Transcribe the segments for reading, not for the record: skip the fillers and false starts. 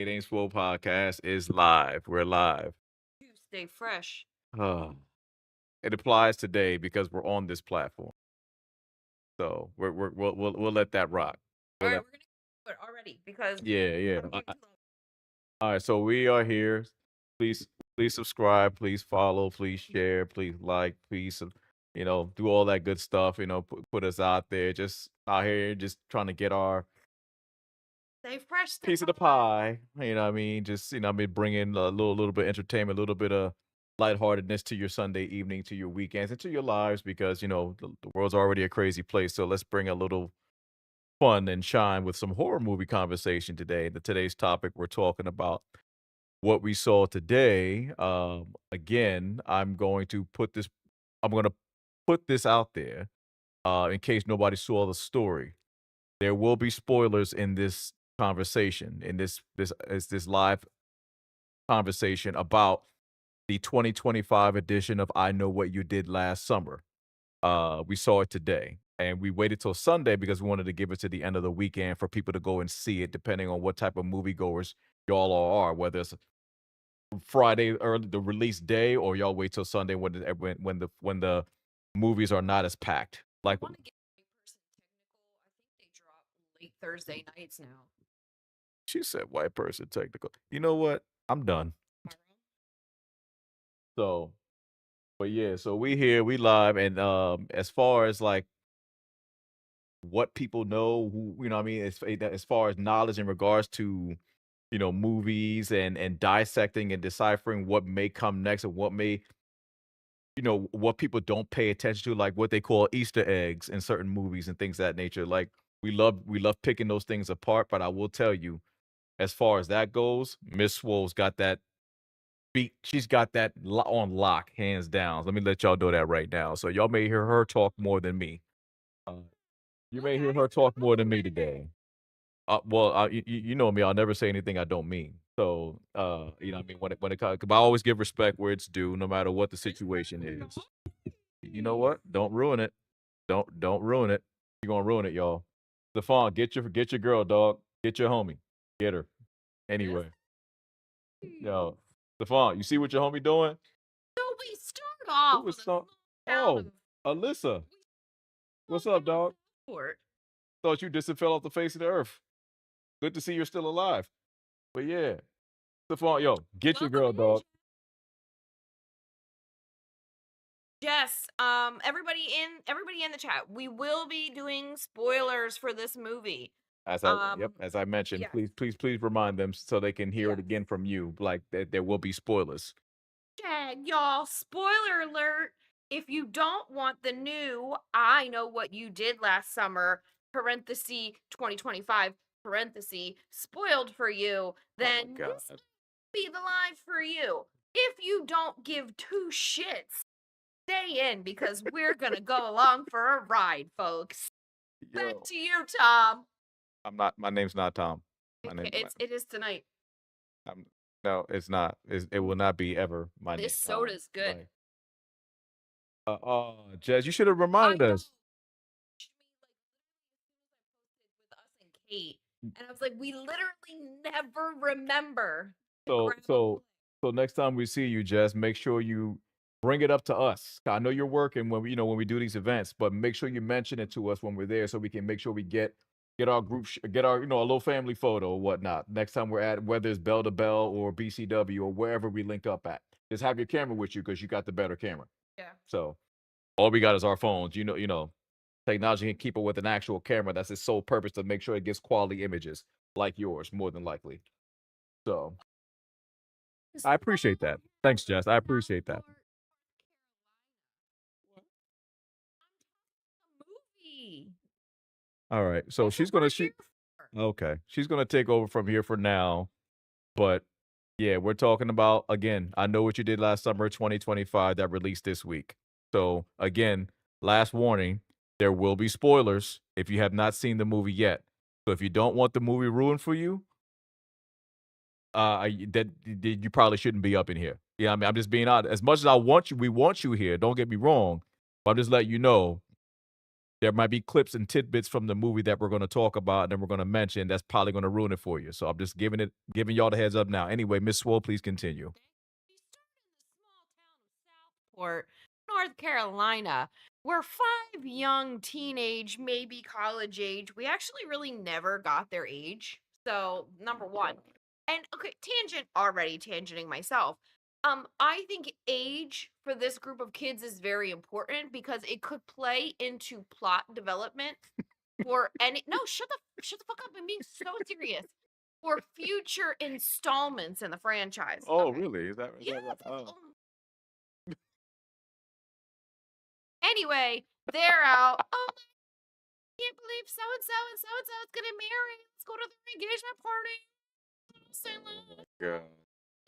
It Ain't Swoh podcast is live. We're live. You stay fresh. Uh, it applies today because we're on this platform. So we'll let that rock. All We'll right, let, we're gonna do it already because yeah. I'm getting too long. All right, so we are here. Please please subscribe, please follow, please share, please like, please do all that good stuff, put us out there just out here just trying to get our Stay fresh. Stay piece of the pie. You know what I mean? Just, bringing a little bit of entertainment, a little bit of lightheartedness to your Sunday evening, to your weekends, and to your lives because, the world's already a crazy place. So let's bring a little fun and shine with some horror movie conversation today. Today's topic, we're talking about what we saw today. Again, I'm going to put this out there in case nobody saw the story. There will be spoilers in this conversation, in this live conversation about the 2025 edition of I Know What You Did Last Summer. We saw it today, and we waited till Sunday because we wanted to give it to the end of the weekend for people to go and see it, depending on what type of moviegoers y'all all are, whether it's Friday or the release day, or y'all wait till Sunday when the movies are not as packed. I Like want to get my person technical. I think they drop late Thursday nights now. she said, white person technical. You know what? I'm done. Am I wrong? So, but yeah, so we here, we live, and as far as like what people know, who what I mean, as far as knowledge in regards to movies and dissecting and deciphering what may come next and what may what people don't pay attention to, like what they call Easter eggs in certain movies and things of that nature. Like we love picking those things apart, but I will tell you, as far as that goes, Miss Swole's got that beat. She's got that on lock, hands down. Let me let y'all know that right now. So y'all may hear her talk more than me. Uh, you may hear Okay. her talk more than me today. Well, you know me. I'll never say anything I don't mean. So, what I mean, when it comes, I always give respect where it's due, no matter what the situation is. You know what? Don't ruin it. Don't ruin it. You're gonna ruin it, y'all. Stephon, get your girl, dog. Get your homie. Get her. Yes. Anyway, yo, Stephon, you see what your homie doing? So we start off Who is with a so? small town Oh, of Alyssa, small what's up, town of dog? Southport. Thought you just fell off the face of the earth. Good to see you're still alive. But yeah, Stephon, yo, get your Welcome girl, in, dog. Jess. Everybody in the chat. We will be doing spoilers for this movie. Yep, Um, as I mentioned, yeah, please remind them so they can hear yeah. it again from you. Like that, there will be spoilers. Y'all, spoiler alert. If you don't want the new I Know What You Did Last Summer, parenthesis 2025, parenthesis, spoiled for you, Oh my then god. this might be the live for you. If you don't give two shits, stay in because we're gonna go along for a ride, folks. Back Yo, to you, Tom. I'm not. My name's not Tom. My Okay, name. it is tonight. I'm, no, it's not. It will not be ever my name, This Tom. soda's good. Like, Jez, you should have I reminded know. us. With us and Kate. And I was like, we literally never remember to So, grab a so, plate. so next time we see you, Jess, make sure you bring it up to us. I know you're working when we do these events, but make sure you mention it to us when we're there, so we can make sure we get our get our a little family photo or whatnot. Next time we're at, whether it's Bell to Bell or BCW or wherever we link up at, just have your camera with you because you got the better camera. Yeah. So all we got is our phones. Technology can keep it with an actual camera. That's its sole purpose, to make sure it gets quality images like yours, more than likely. So I appreciate that. Thanks, Jess. I appreciate that. Movie. All right. So That's what we're here for. okay. She's gonna take over from here for now. But yeah, we're talking about, again, I Know What You Did Last Summer 2025 that released this week. So again, last warning, there will be spoilers if you have not seen the movie yet. So if you don't want the movie ruined for you, you probably shouldn't be up in here. Yeah, I mean, I'm just being honest. As much as we want you here. Don't get me wrong, but I'm just letting you know. there might be clips and tidbits from the movie that we're gonna talk about and then we're gonna mention that's probably gonna ruin it for you. So I'm just giving y'all the heads up now. Anyway, Miss Swoh, please continue. We started in the small town of Southport, North Carolina, where five young teenage, maybe college age, we actually really never got their age. So, number one. And okay, already tangenting myself. I think age for this group of kids is very important because it could play into plot development for any no, shut the fuck up. I'm being so serious. For future installments in the franchise. Oh, Okay. really? Is Yeah. that right? Oh. Anyway, they're out. Oh, I can't believe so and so and so and so is getting married. Let's go to their engagement party. Say Oh less. my god.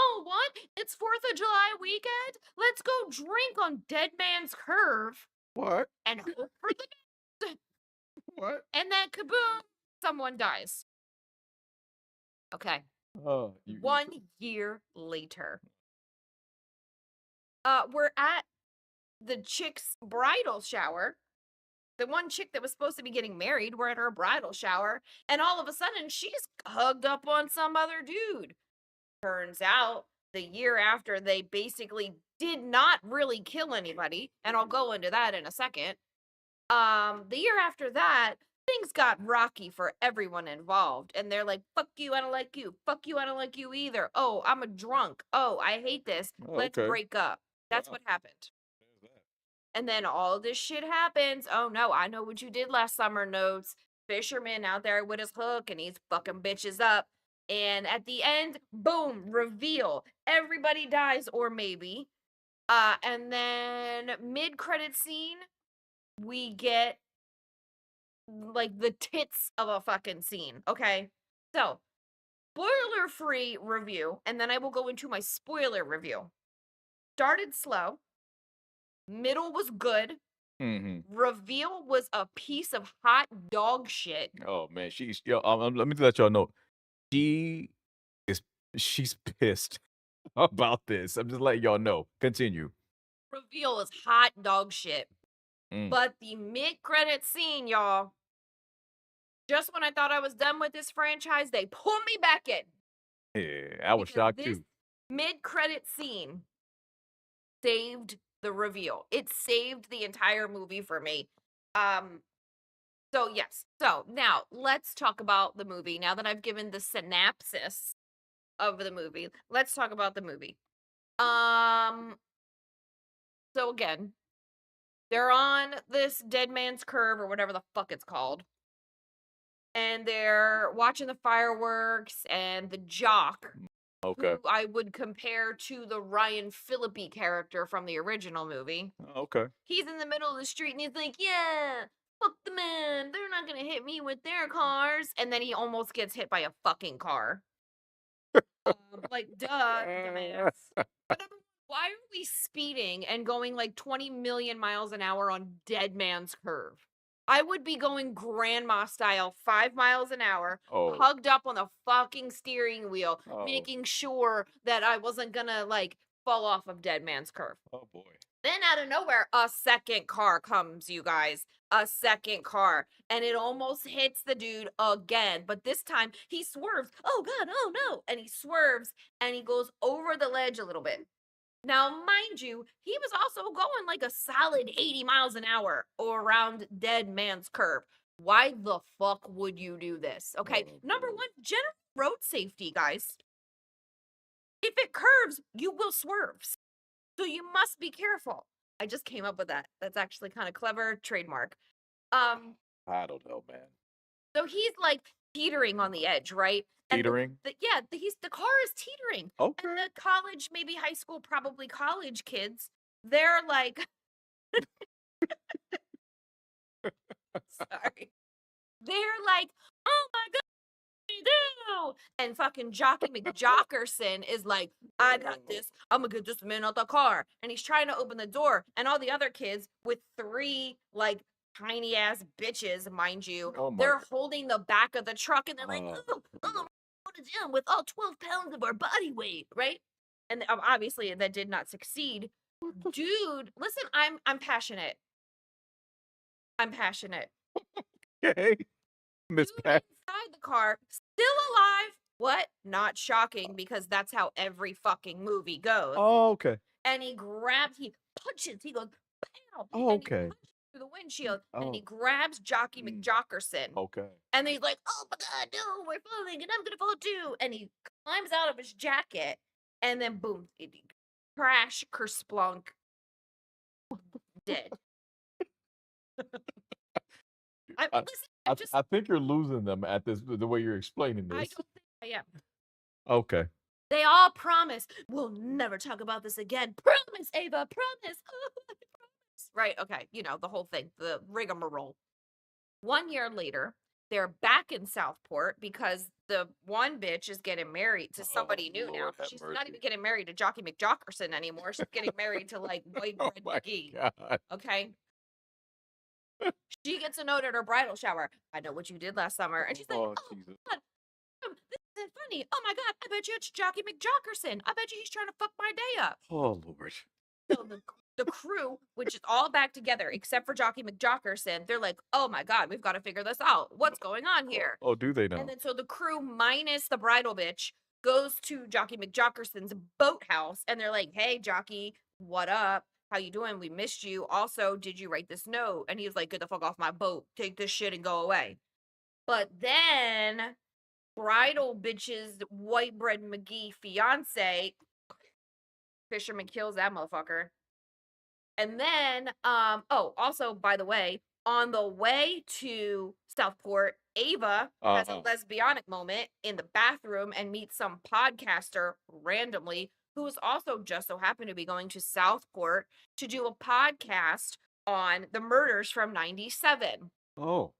Oh, what? It's 4th of July weekend? Let's go drink on Dead Man's Curve What? and hope for the best. What? And then kaboom, someone dies. Okay. Oh, you 1 year later. We're at the chick's bridal shower. The one chick that was supposed to be getting married, we're at her bridal shower, and all of a sudden she's hugged up on some other dude. Turns out the year after they basically did not really kill anybody, and I'll go into that in a second. The year after that, things got rocky for everyone involved, and they're like, "Fuck you, I don't like you. Fuck you, I don't like you either. Oh, I'm a drunk. Oh, I hate this. Oh, Let's okay. break up." That's Wow. what happened. There's that. And then all this shit happens. Oh no, I know what you did last summer notes. Fisherman out there with his hook and he's fucking bitches up. And at the end, boom, reveal. Everybody dies, or maybe. And then mid-credit scene, we get like the tits of a fucking scene. Okay. So spoiler-free review, and then I will go into my spoiler review. Started slow. Middle was good. Mhm. Reveal was a piece of hot dog shit. Oh man, let me let y'all know. She is she's pissed about this. I'm just letting y'all know. Continue. Reveal is hot dog shit. Mm. But the mid-credit scene, y'all, just when I thought I was done with this franchise, they pulled me back in. Yeah, I was Because shocked this too. mid-credit scene saved the reveal. It saved the entire movie for me. Um, so yes. So now let's talk about the movie. Now that I've given the synopsis of the movie, let's talk about the movie. Um, so again, they're on this dead man's curve or whatever the fuck it's called. And they're watching the fireworks and the jock, Okay. who I would compare to the Ryan Phillippe character from the original movie. Okay. He's in the middle of the street and he's like, "Yeah, fuck the man. They're not gonna hit me with their cars." And then he almost gets hit by a fucking car. Like, duh, dumbass. But number one, why are we speeding and going like 20 million miles an hour on Dead Man's Curve? I would be going grandma style, 5 miles an hour, Oh. hugged up on the fucking steering wheel, Oh. making sure that I wasn't gonna like fall off of Dead Man's Curve. Oh boy. Then out of nowhere, a second car comes, you guys. A second car. And it almost hits the dude again. But this time he swerves. Oh God, oh no. And he swerves and he goes over the ledge a little bit. Now, mind you, he was also going like a solid 80 miles an hour around Dead Man's Curve. Why the fuck would you do this? Okay. Oh, Number boy. one, general road safety, guys. If it curves, you will swerve. So you must be careful. I just came up with that. That's actually kind of clever trademark. Um, I don't know, man. so he's like teetering on the edge, right? And Teetering? the car is teetering. Okay. And the college, maybe high school, probably college kids, they're like sorry. They're like, "Oh my God, do?" And fucking Jockey McJockerson is like, "I got this. I'm gonna get this man out the car." And he's trying to open the door. And all the other kids with three like tiny ass bitches, mind you, Oh my they're god. holding the back of the truck and they're like, Oh. oh, put it down with all 12 pounds of our body weight, right? And obviously that did not succeed. Dude, listen, I'm passionate. I'm passionate. Okay. Miss Dude Pat. inside the car, still alive. What? Not shocking because that's how every fucking movie goes. Oh, okay. And he grabs, he punches, he goes, pow, Oh, and he okay. punches through the windshield, and he Oh, grabs Jockey mm, McJockerson. okay. And he's like, oh my God, no, we're falling, and I'm gonna fall too. And he climbs out of his jacket, and then boom, crash, kersplunk, dead. I Listen, I I think you're losing them at this the way you're explaining I this. don't think I am. Okay. They all promise, we'll never talk about this again. Promise, Ava, promise. Promise. Right, okay, the whole thing, the rigmarole. 1 year later, they're back in Southport because the one bitch is getting married to Oh, somebody new now. Lord have She's not mercy. even getting married to Jockey McJockerson anymore. She's getting married to like White Oh Bread my McGee. god. Okay. She gets a note at her bridal shower. I know what you did last summer. And she's like, Oh, oh, Jesus. God, this isn't funny. Oh my God, I bet you it's Jockey McJockerson. I bet you he's trying to fuck my day up. Oh, Lord. So the crew, which is all back together except for Jockey McJockerson, they're like, oh my God, we've got to figure this out. What's going on here? Oh, do they And now? then so the crew minus the bridal bitch goes to Jockey McJockerson's boathouse and they're like, hey, Jockey, what up? How you doing? We missed you. Also, did you write this note? And he was like, get the fuck off my boat. Take this shit and go away. But then bridal bitch's white bread McGee fiance, fisherman kills that motherfucker. And then, also, by the way, on the way to Southport, Ava has a Uh-huh. lesbianic moment in the bathroom and meets some podcaster randomly who is also just so happened to be going to Southport to do a podcast on the murders from 97. Oh.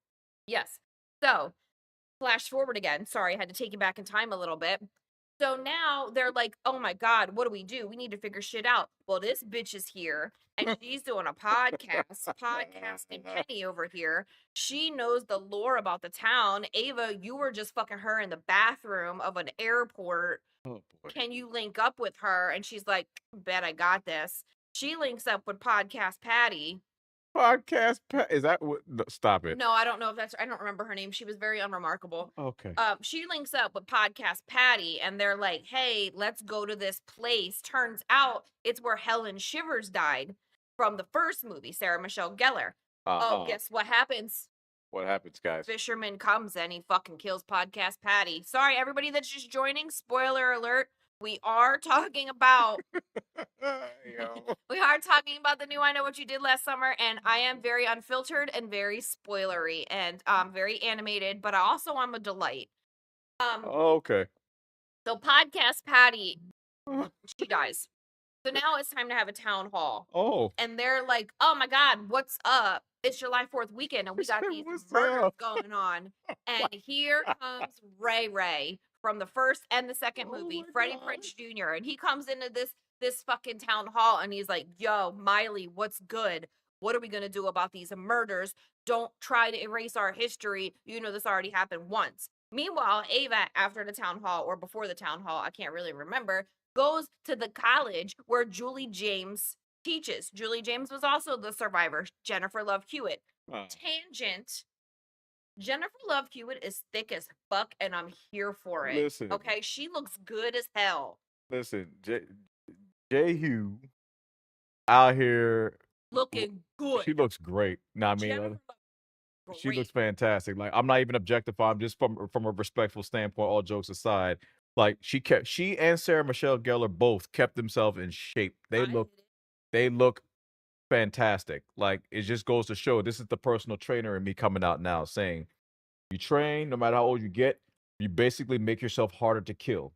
Yes. So, flash forward again. Sorry, I had to take you back in time a little bit. So now they're like, oh my God, what do we do? We need to figure shit out. Well, this bitch is here and she's doing a podcast, podcasting Penny over here. She knows the lore about the town. Ava, you were just fucking her in the bathroom of an airport. Oh, boy. Can you link up with her? And she's like, bet I got this. She links up with Podcast Patty. Podcast pa is that what no, stop it. No, I don't know if that's I don't remember her name. She was very unremarkable. Okay. She links up with Podcast Patty and they're like, hey, let's go to this place. Turns out it's where Helen Shivers died from the first movie, Sarah Michelle Gellar. Oh, Uh-huh. guess what happens? What happens, guys? Fisherman comes and he fucking kills Podcast Patty. Sorry, everybody that's just joining. Spoiler alert. We are talking about Yo. we are talking about the new I Know What You Did Last Summer, and I am very unfiltered and very spoilery and very animated, but I also am a delight. Okay. So Podcast Patty, she dies. So now it's time to have a town hall. Oh. And they're like, oh my God, what's up? It's July 4th weekend and we got these What's murders up? going on. And here comes Ray Ray from the first and the second Oh movie, my Freddie god. Prinze Jr. And he comes into this fucking town hall and he's like, yo, Miley, what's good? What are we gonna do about these murders? Don't try to erase our history. You know this already happened once. Meanwhile, Ava, after the town hall or before the town hall, I can't really remember, goes to the college where Julie James teaches. Julie James was also the survivor, Jennifer Love Hewitt. Uh, Tangent. Jennifer Love Hewitt is thick as fuck, and I'm here for it. listen, Okay, she looks good as hell. listen, Jehu out here, Looking good. she looks great. Nah, I mean, Jennifer Love, she looks great. fantastic. Like, I'm not even objectifying, just from a respectful standpoint, all jokes aside. Like, she and Sarah Michelle Gellar both kept themselves in shape. They look fantastic. Like, it just goes to show this is the personal trainer in me coming out now saying, you train, no matter how old you get, you basically make yourself harder to kill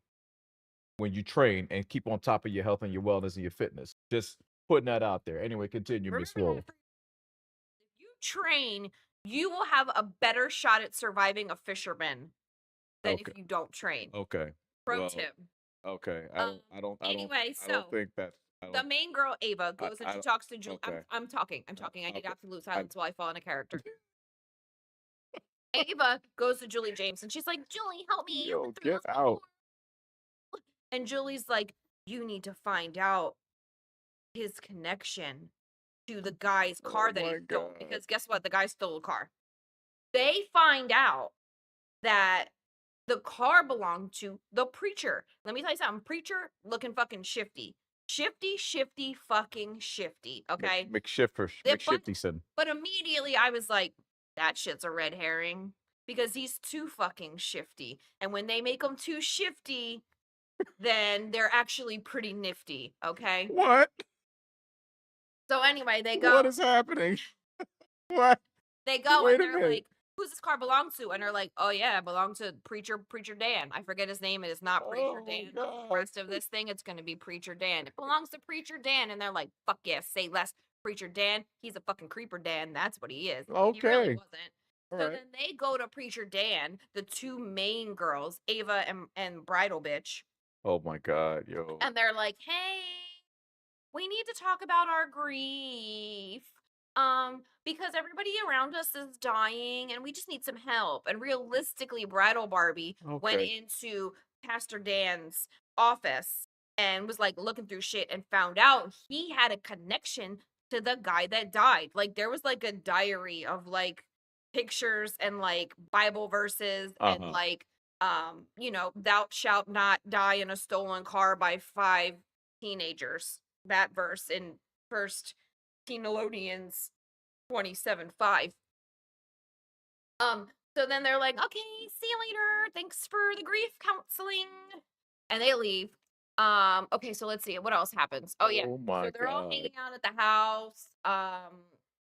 when you train and keep on top of your health and your wellness and your fitness. Just putting that out there. Anyway, continue, Miss Remember Swoh. that. If you train, you will have a better shot at surviving a fisherman than Okay. if you don't train. Okay. Pro Well, tip. okay. Anyway, I don't so think that's I the don't main girl Ava goes and I she don't talks to Julie. okay. I'm talking. I'm talking. I need Okay. absolute I silence while I fall into character. Ava goes to Julie James and she's like, Julie, help me. You've been Yo, through get this out. before. And Julie's like, you need to find out his connection to the guy's Oh car that he my stole god. because guess what? The guy stole a car. They find out that the car belonged to the preacher. Let me tell you something. Preacher looking fucking shifty. Shifty, shifty, fucking shifty. Okay. But McShiftyson. immediately I was like, that shit's a red herring because he's too fucking shifty. And when they make him too shifty, then they're actually pretty nifty. Okay. What? So anyway, What is happening? What? they go and Wait a they're minute. like, "Who's this car belong to?" And they're like, "Oh yeah, it belongs to Preacher Dan. I forget his name. It is not Preacher Oh my Dan, but for the god. rest of this thing, it's gonna be Preacher Dan. It belongs to Preacher Dan." And they're like, "Fuck yes, say less, Preacher Dan. He's a fucking creeper Dan. That's what he is. He really Okay. wasn't." All So right. then they go to Preacher Dan, the two main girls, Ava and Bridal Bitch, Oh my god, yo. and they're like, "Hey, we need to talk about our grief. Because everybody around us is dying and we just need some help." And realistically, Bridal Barbie went Okay. into Pastor Dan's office and was like looking through shit and found out he had a connection to the guy that died. Like there was like a diary of like pictures and like Bible verses and Uh-huh. like thou shalt not die in a stolen car by five teenagers, that verse in First Nickelodeon's 27:5. Um, so then they're like, "Okay, see you later. Thanks for the grief counseling." And they leave. Okay, so let's see what else happens. Oh yeah. Oh So my they're all god. hanging out at the house.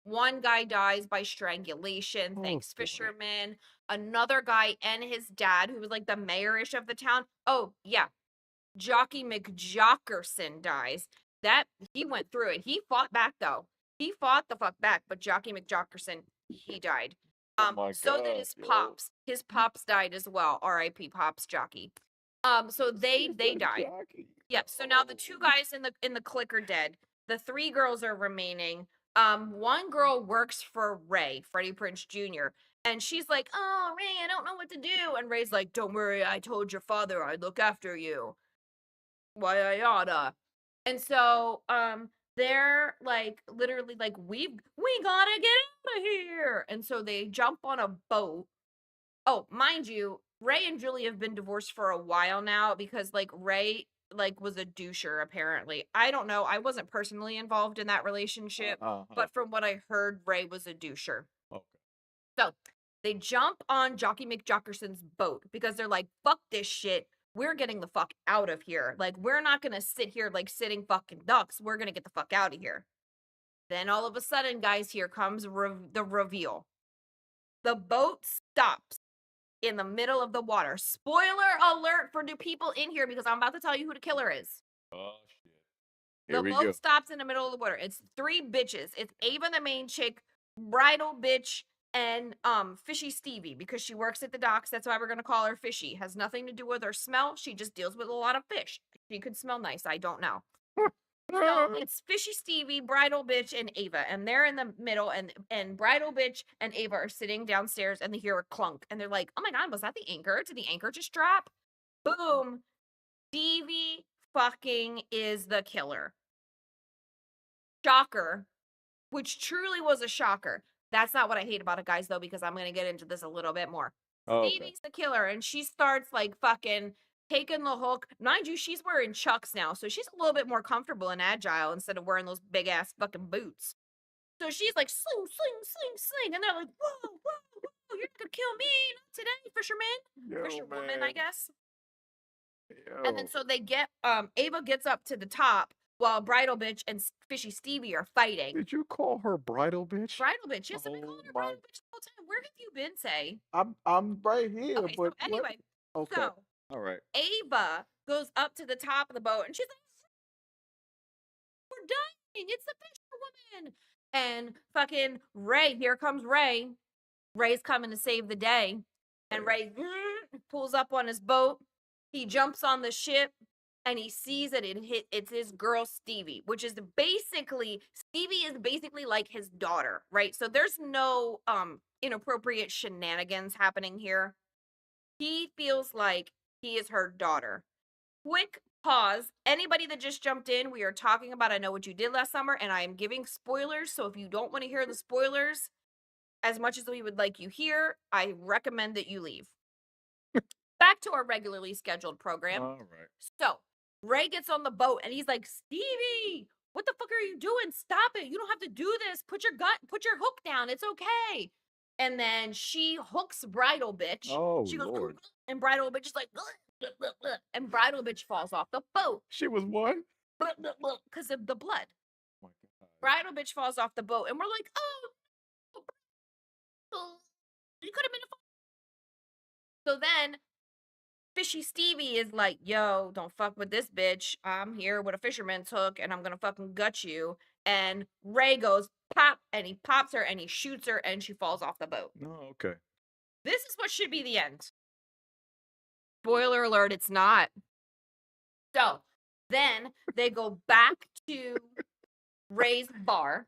One guy dies by strangulation, Oh thanks boy. fisherman. Another guy and his dad, who was like the mayorish of the town. Oh, yeah, Jockey McJockerson dies. That he went through it. He fought back though. He fought the fuck back, but Jockey McJockerson, he died. Oh my So did god, his yo. pops. His pops died as well. R.I.P. Pops Jockey. So She they said died. jockey. Yep. So now the two Oh. guys in the clique are dead. The three girls are remaining. One girl works for Ray, Freddie Prinze Jr. And she's like, "Oh, Ray, I don't know what to do." And Ray's like, "Don't worry, I told your father I'd look after you. Why yada." And so they're like literally like, we gotta get out of here. And so they jump on a boat. Oh, mind you, Ray and Julie have been divorced for a while now because like Ray like was a doucher apparently. I don't know. I wasn't personally involved in that relationship, Uh-huh. but from what I heard, Ray was a doucher. Okay. So they jump on Jockey McJockerson's boat because they're like, fuck this shit. We're getting the fuck out of here. Like, we're not gonna sit here like sitting fucking ducks. We're gonna get the fuck out of here. Then all of a sudden, guys, here comes the reveal. The boat stops in the middle of the water. Spoiler alert for new people in here because I'm about to tell you who the killer is. Oh shit. Here The we boat go. stops in the middle of the water. It's three bitches. It's Ava, the main chick, Bridal Bitch, and Fishy Stevie because she works at the docks. That's why we're gonna call her Fishy. Has nothing to do with her smell. She just deals with a lot of fish. She could smell nice. I don't know. So it's Fishy Stevie, Bridal Bitch, and Ava, and they're in the middle, and Bridal Bitch and Ava are sitting downstairs, and they hear a clunk, and they're like, "Oh my god, was that the anchor? Did the anchor just drop?" Boom! Stevie fucking is the killer. Shocker, which truly was a shocker. That's not what I hate about it, guys, though, because I'm gonna get into this a little bit more. Okay. Stevie's the killer, and she starts like fucking taking the hook. Mind you, she's wearing Chucks now, so she's a little bit more comfortable and agile instead of wearing those big ass fucking boots. So she's like, sling, sling, sling, sling, and they're like, whoa, whoa, whoa, you're not gonna kill me, not today, fisherman, Yo, fisherwoman, I man. guess. And then Yo. so they get Ava gets up to the top while Bridal Bitch and Fishy Stevie are fighting. Did you call her bridal bitch? Bridal Bitch, yes, I've been Oh calling her my. Bridal Bitch the whole time. Where have you been, Say? I'm right here, Okay, so but what? anyway, Okay. so All right. Ava goes up to the top of the boat and she's like, "We're dying! It's the fisherwoman!" And fucking Ray, here comes Ray. Ray's coming to save the day. And Hey. Ray pulls up on his boat. He jumps on the ship and he sees that it's his girl Stevie, which is basically Stevie is basically like his daughter, right? So there's no inappropriate shenanigans happening here. He feels like he is her daughter. quick pause. Anybody that just jumped in, we are talking about I Know What You Did Last Summer, and I am giving spoilers. So if you don't want to hear the spoilers as much as we would like you here, I recommend that you leave. Back to our regularly scheduled program. All right. So Ray gets on the boat and he's like, Stevie, what the fuck are you doing? Stop it. You don't have to do this. Put your hook down. It's okay. And then she hooks Bridal Bitch. Oh, She goes, Lord. and Bridal Bitch is like, and Bridal Bitch falls off the boat She was what? because of the blood. Oh, my God. Bridal Bitch falls off the boat. And we're like, oh, you could have been a. So then Fishy Stevie is like, yo, don't fuck with this bitch. I'm here with a fisherman's hook and I'm gonna fucking gut you. And Ray goes, pop, and he pops her and he shoots her and she falls off the boat. Oh, okay. This is what should be the end. Spoiler alert, it's not. So then they go back to Ray's bar,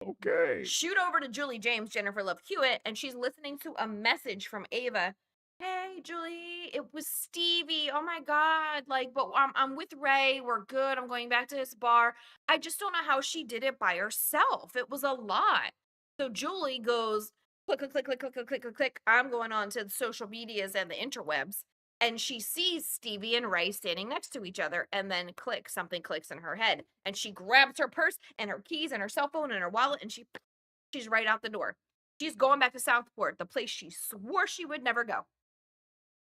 Okay. shoot over to Julie James, Jennifer Love Hewitt, and she's listening to a message from Ava. Hey, Julie, it was Stevie. Oh my God. Like, but I'm with Ray. We're good. I'm going back to his bar. I just don't know how she did it by herself. It was a lot. So Julie goes, click, click, click, click, click, click, click, click, click. I'm going on to the social medias and the interwebs. And she sees Stevie and Ray standing next to each other. And then click, something clicks in her head. And she grabs her purse and her keys and her cell phone and her wallet. And she's right out the door. She's going back to Southport, the place she swore she would never go.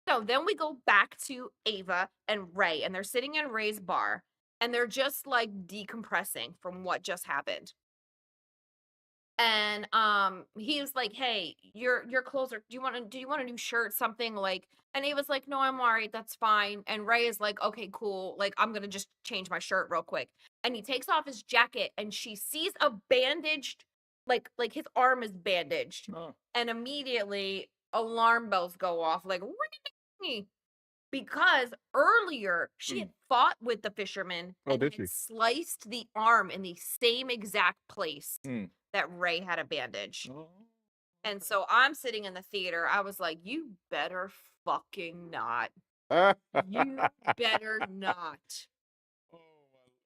So then we go back to Ava and Ray, and they're sitting in Ray's bar, and they're just like decompressing from what just happened. And he was like, "Hey, your clothes are. Do you want a new shirt? Something like?" And Ava's like, "No, I'm all right. That's fine." And Ray is like, "Okay, cool. Like, I'm gonna just change my shirt real quick." And he takes off his jacket, and she sees a bandaged, like his arm is bandaged, Oh. and immediately alarm bells go off, like ring, because earlier she had fought with the fisherman Oh, and did had she? sliced the arm in the same exact place Mm. that Ray had a bandage. Oh. And so I'm sitting in the theater. I was like, you better fucking not. You better not. Oh,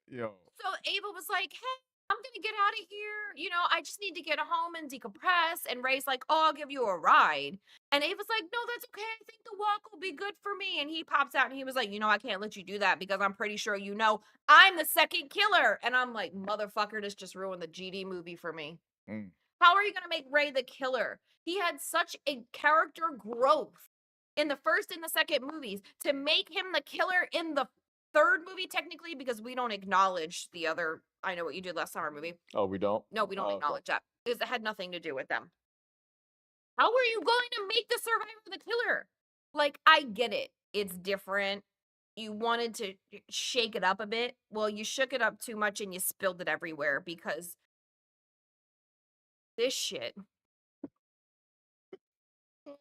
yo. So Ava was like, hey, I'm going to get out of here. You know, I just need to get home and decompress. And Ray's like, oh, I'll give you a ride. And Ava's like, no, that's okay. I think the walk will be good for me. And he pops out and he was like, you know, I can't let you do that because I'm pretty sure you know I'm the second killer. And I'm like, motherfucker, this just ruined the GD movie for me. Mm. How are you going to make Ray the killer? He had such a character growth in the first and the second movies to make him the killer in the third movie, technically, because we don't acknowledge the other I Know What You Did Last Summer movie. Oh, we don't? No, we don't Oh, okay. acknowledge that because it had nothing to do with them. How are you going to make the survivor the killer? Like, I get it. It's different. You wanted to shake it up a bit. Well, you shook it up too much and you spilled it everywhere because this shit.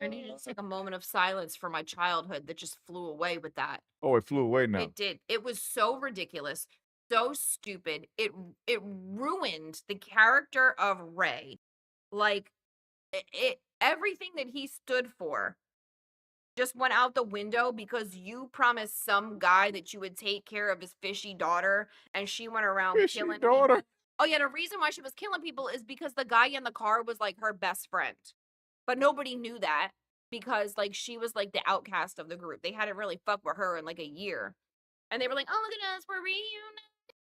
I needed to take a moment of silence for my childhood that just flew away with that. Oh, it flew away now. It did. It was so ridiculous, so stupid. It ruined the character of Ray. Like it everything that he stood for just went out the window because you promised some guy that you would take care of his fishy daughter and she went around Fishy killing daughter. people. Oh yeah, the reason why she was killing people is because the guy in the car was like her best friend. But nobody knew that because like she was like the outcast of the group. They hadn't really fucked with her in like a year. And they were like, "Oh, look at us, we're reunited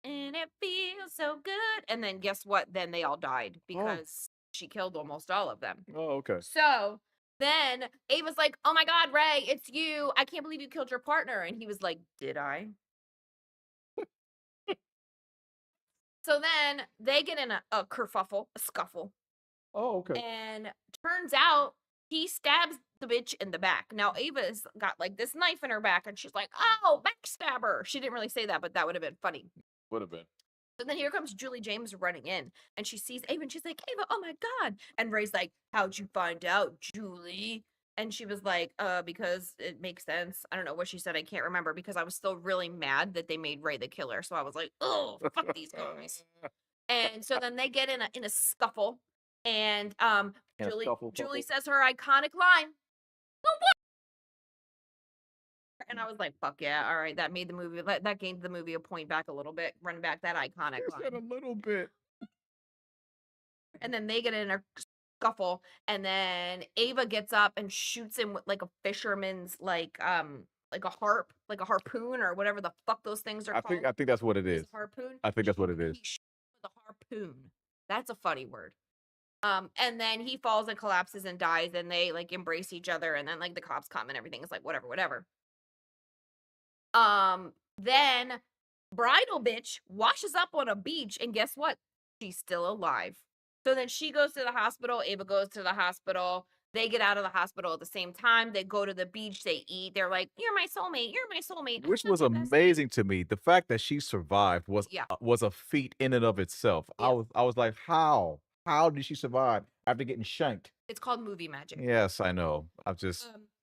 and it feels so good." And then guess what? Then they all died because she killed almost all of them. Oh, okay. So then Ava's like, "Oh my God, Ray, it's you. I can't believe you killed your partner." And he was like, "Did I?" So then they get in a kerfuffle, a scuffle. Oh, okay. And turns out he stabs the bitch in the back. Now Ava's got like this knife in her back and she's like, "Oh, backstabber." She didn't really say that, but that would have been funny. Would have been. So then here comes Julie James running in and she sees Ava and she's like, "Ava, oh my God." And Ray's like, "How'd you find out, Julie?" And she was like, because it makes sense. I don't know what she said. I can't remember because I was still really mad that they made Ray the killer. So I was like, oh, fuck these guys. And so then they get in a scuffle. And Julie says her iconic line. And I was like, fuck yeah, all right, that made the movie that gained the movie a point back a little bit, running back that iconic You said a line. little bit. And then they get in a scuffle, and then Ava gets up and shoots him with like a fisherman's like a harpoon or whatever the fuck those things are called. I think that's what it Is is. a harpoon? I think that's what it He is. shoots with a harpoon. That's a funny word. And then he falls and collapses and dies, and they like embrace each other, and then like the cops come and everything is like whatever, whatever. Then bridal bitch washes up on a beach, and guess what? She's still alive. So then she goes to the hospital. Ava goes to the hospital. They get out of the hospital at the same time. They go to the beach. They eat. They're like, "You're my soulmate. You're my soulmate. Which I'm was your bestie." amazing to me. The fact that she survived Yeah, was a feat in and of itself. yeah. I was like, "How? How did she survive after getting shanked?" It's called movie magic. Yes, I know. Um.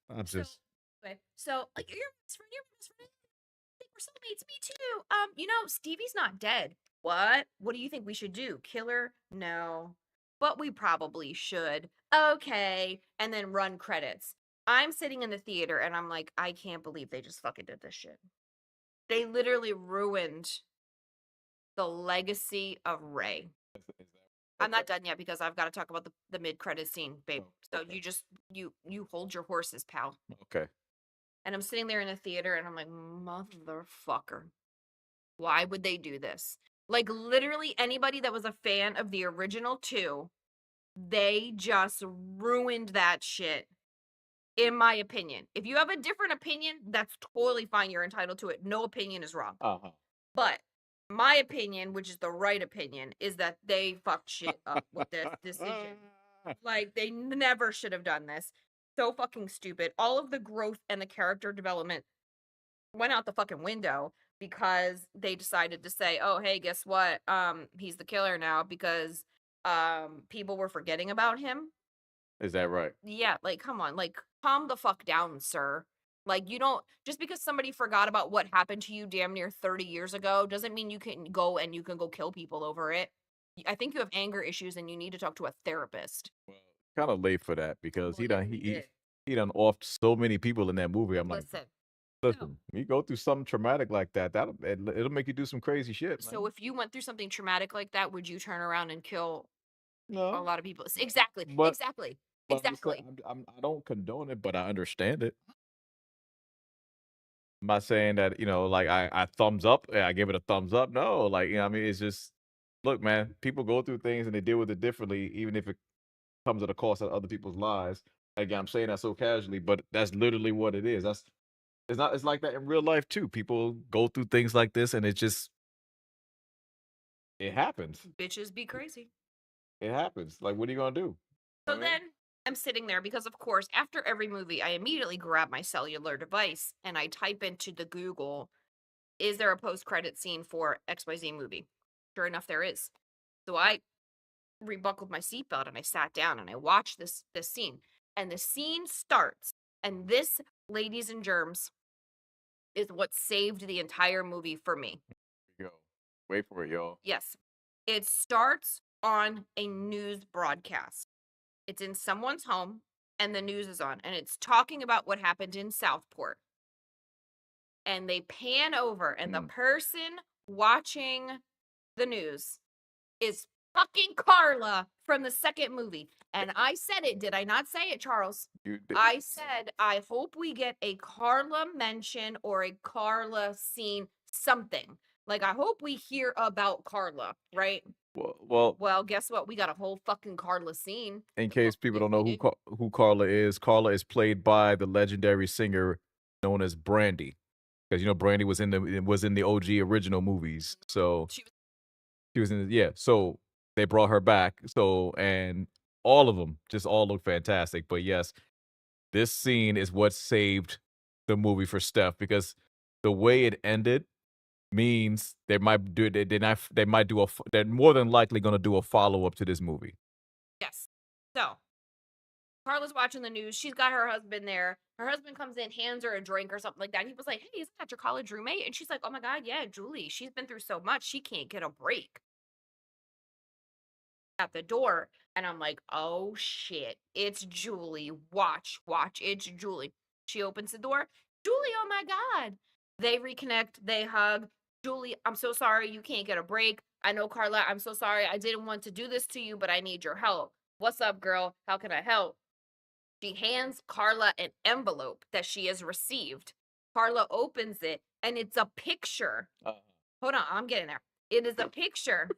I'm So just anyway, so like you're my best friend. You're my best friend. I think we're soulmates. Me too. Stevie's not dead. What? What do you think we should do? Kill her? No. But we probably should. Okay. And then run credits. I'm sitting in the theater and I'm like, I can't believe they just fucking did this shit. They literally ruined the legacy of Ray. is I'm okay. not done yet because I've got to talk about the mid credit scene, babe. Oh, So okay. you just you hold your horses, pal. Okay. And I'm sitting there in the theater and I'm like, motherfucker. Why would they do this? Like literally anybody that was a fan of the original two, they just ruined that shit. In my opinion. If you have a different opinion, that's totally fine. You're entitled to it. No opinion is wrong. Uh-huh. But my opinion, which is the right opinion, is that they fucked shit up with this decision. Like they never should have done this. So fucking stupid. All of the growth and the character development went out the fucking window because they decided to say, "Oh, hey, guess what? He's the killer now because people were forgetting about him." Is that right? Yeah, like come on, like calm the fuck down, sir. Like you don't just because somebody forgot about what happened to you damn near 30 years ago doesn't mean you can go kill people over it. I think you have anger issues and you need to talk to a therapist. Well, kind of late for that because Well, yeah, he did. he done offed so many people in that movie. I'm like, Listen. So, listen, you go through something traumatic like that, it'll make you do some crazy shit, so man. if you went through something traumatic like that, would you turn around and kill a No, lot of people? Exactly. but Exactly. I'm just saying, Exactly. I don't condone it, but I understand it. I'm not saying that, like I thumbs up, yeah, I give it a thumbs up. No, like, I mean, it's just, look, man, people go through things and they deal with it differently, even if it comes at a cost of other people's lives. Again, I'm saying that so casually, but that's literally what it is. It's like that in real life too. People go through things like this and it happens. Bitches be crazy. It happens. Like, what are you gonna do? I So mean, then I'm sitting there because, of course, after every movie, I immediately grab my cellular device and I type into the Google, is there a post credit scene for XYZ movie? Sure enough, there is. So I rebuckled my seatbelt and I sat down and I watched this scene. And the scene starts. And this, ladies and germs, is what saved the entire movie for me. here we go. Wait for it, y'all. Yes. It starts on a news broadcast. It's in someone's home and the news is on and it's talking about what happened in Southport. And they pan over and the Mm, person watching the news is fucking Carla from the second movie. And I said it, did I not say it, Charles? you did. I said, I hope we get a Carla mention or a Carla scene, something. Like, I hope we hear about Carla, right? Well, Well, guess what? We got a whole fucking Carla scene. in The fuck case people we don't know did. Who Carla is played by the legendary singer known as Brandy. Because Brandy was in the OG original movies. So She was she was in yeah. So they brought her back. So and all of them just all look fantastic. But yes, this scene is what saved the movie for Steph because the way it ended means they might do they're more than likely going to do a follow up to this movie. yes. So Carla's watching the news. She's got her husband there. Her husband comes in, hands her a drink or something like that. He was like, "Hey, isn't that your college roommate?" And she's like, "Oh my God, yeah, Julie. She's been through so much. She can't get a break." At the door. And I'm like, "Oh shit, it's Julie. Watch, watch. It's Julie." She opens the door. Julie, oh my God. They reconnect, they hug. Julie, I'm so sorry you can't get a break. I know, Carla, I'm so sorry. I didn't want to do this to you, but I need your help. What's up, girl? How can I help? She hands Carla an envelope that she has received. Carla opens it, and it's a picture. Uh-huh. Hold on, I'm getting there. It is a picture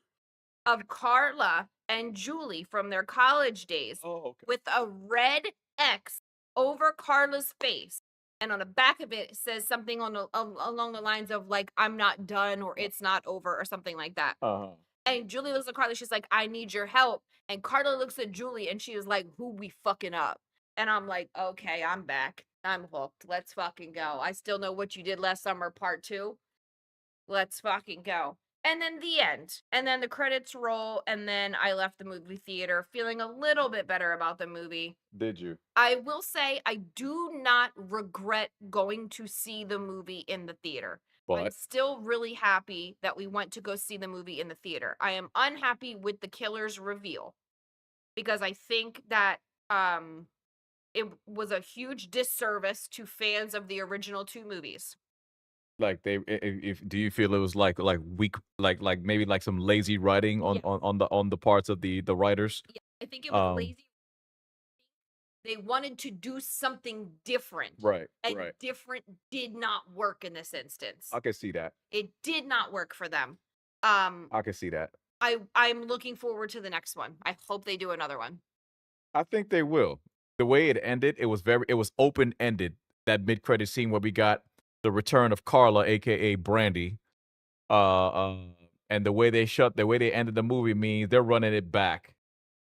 of Carla and Julie from their college days Oh, okay. with a red X over Carla's face. And on the back of it, it says something along the lines of like, I'm not done or it's not over or something like that. Uh-huh. And Julie looks at Carla, she's like, I need your help. And Carla looks at Julie and she was like, who we fucking up? And I'm like, okay, I'm back. I'm hooked. Let's fucking go. I still know what you did last summer, part two. Let's fucking go. And then the end. And then the credits roll. And then I left the movie theater feeling a little bit better about the movie. Did you? I will say I do not regret going to see the movie in the theater. I'm But still really happy that we went to go see the movie in the theater. I am unhappy with the killer's reveal because I think that it was a huge disservice to fans of the original two movies. like they if do you feel it was like weak like maybe like some lazy writing Yes. on the parts of the writers? Yeah, I think it was Um, lazy. They wanted to do something different, right, and right. different did not work in this instance. I can see that. It did not work for them. Um, I can see that. I'm looking forward to the next one. I hope they do another one. I think they will. The way it ended, it was open-ended. That mid-credit scene where we got the return of Carla, aka Brandy, uh, uh, and the way they ended the movie means they're running it back.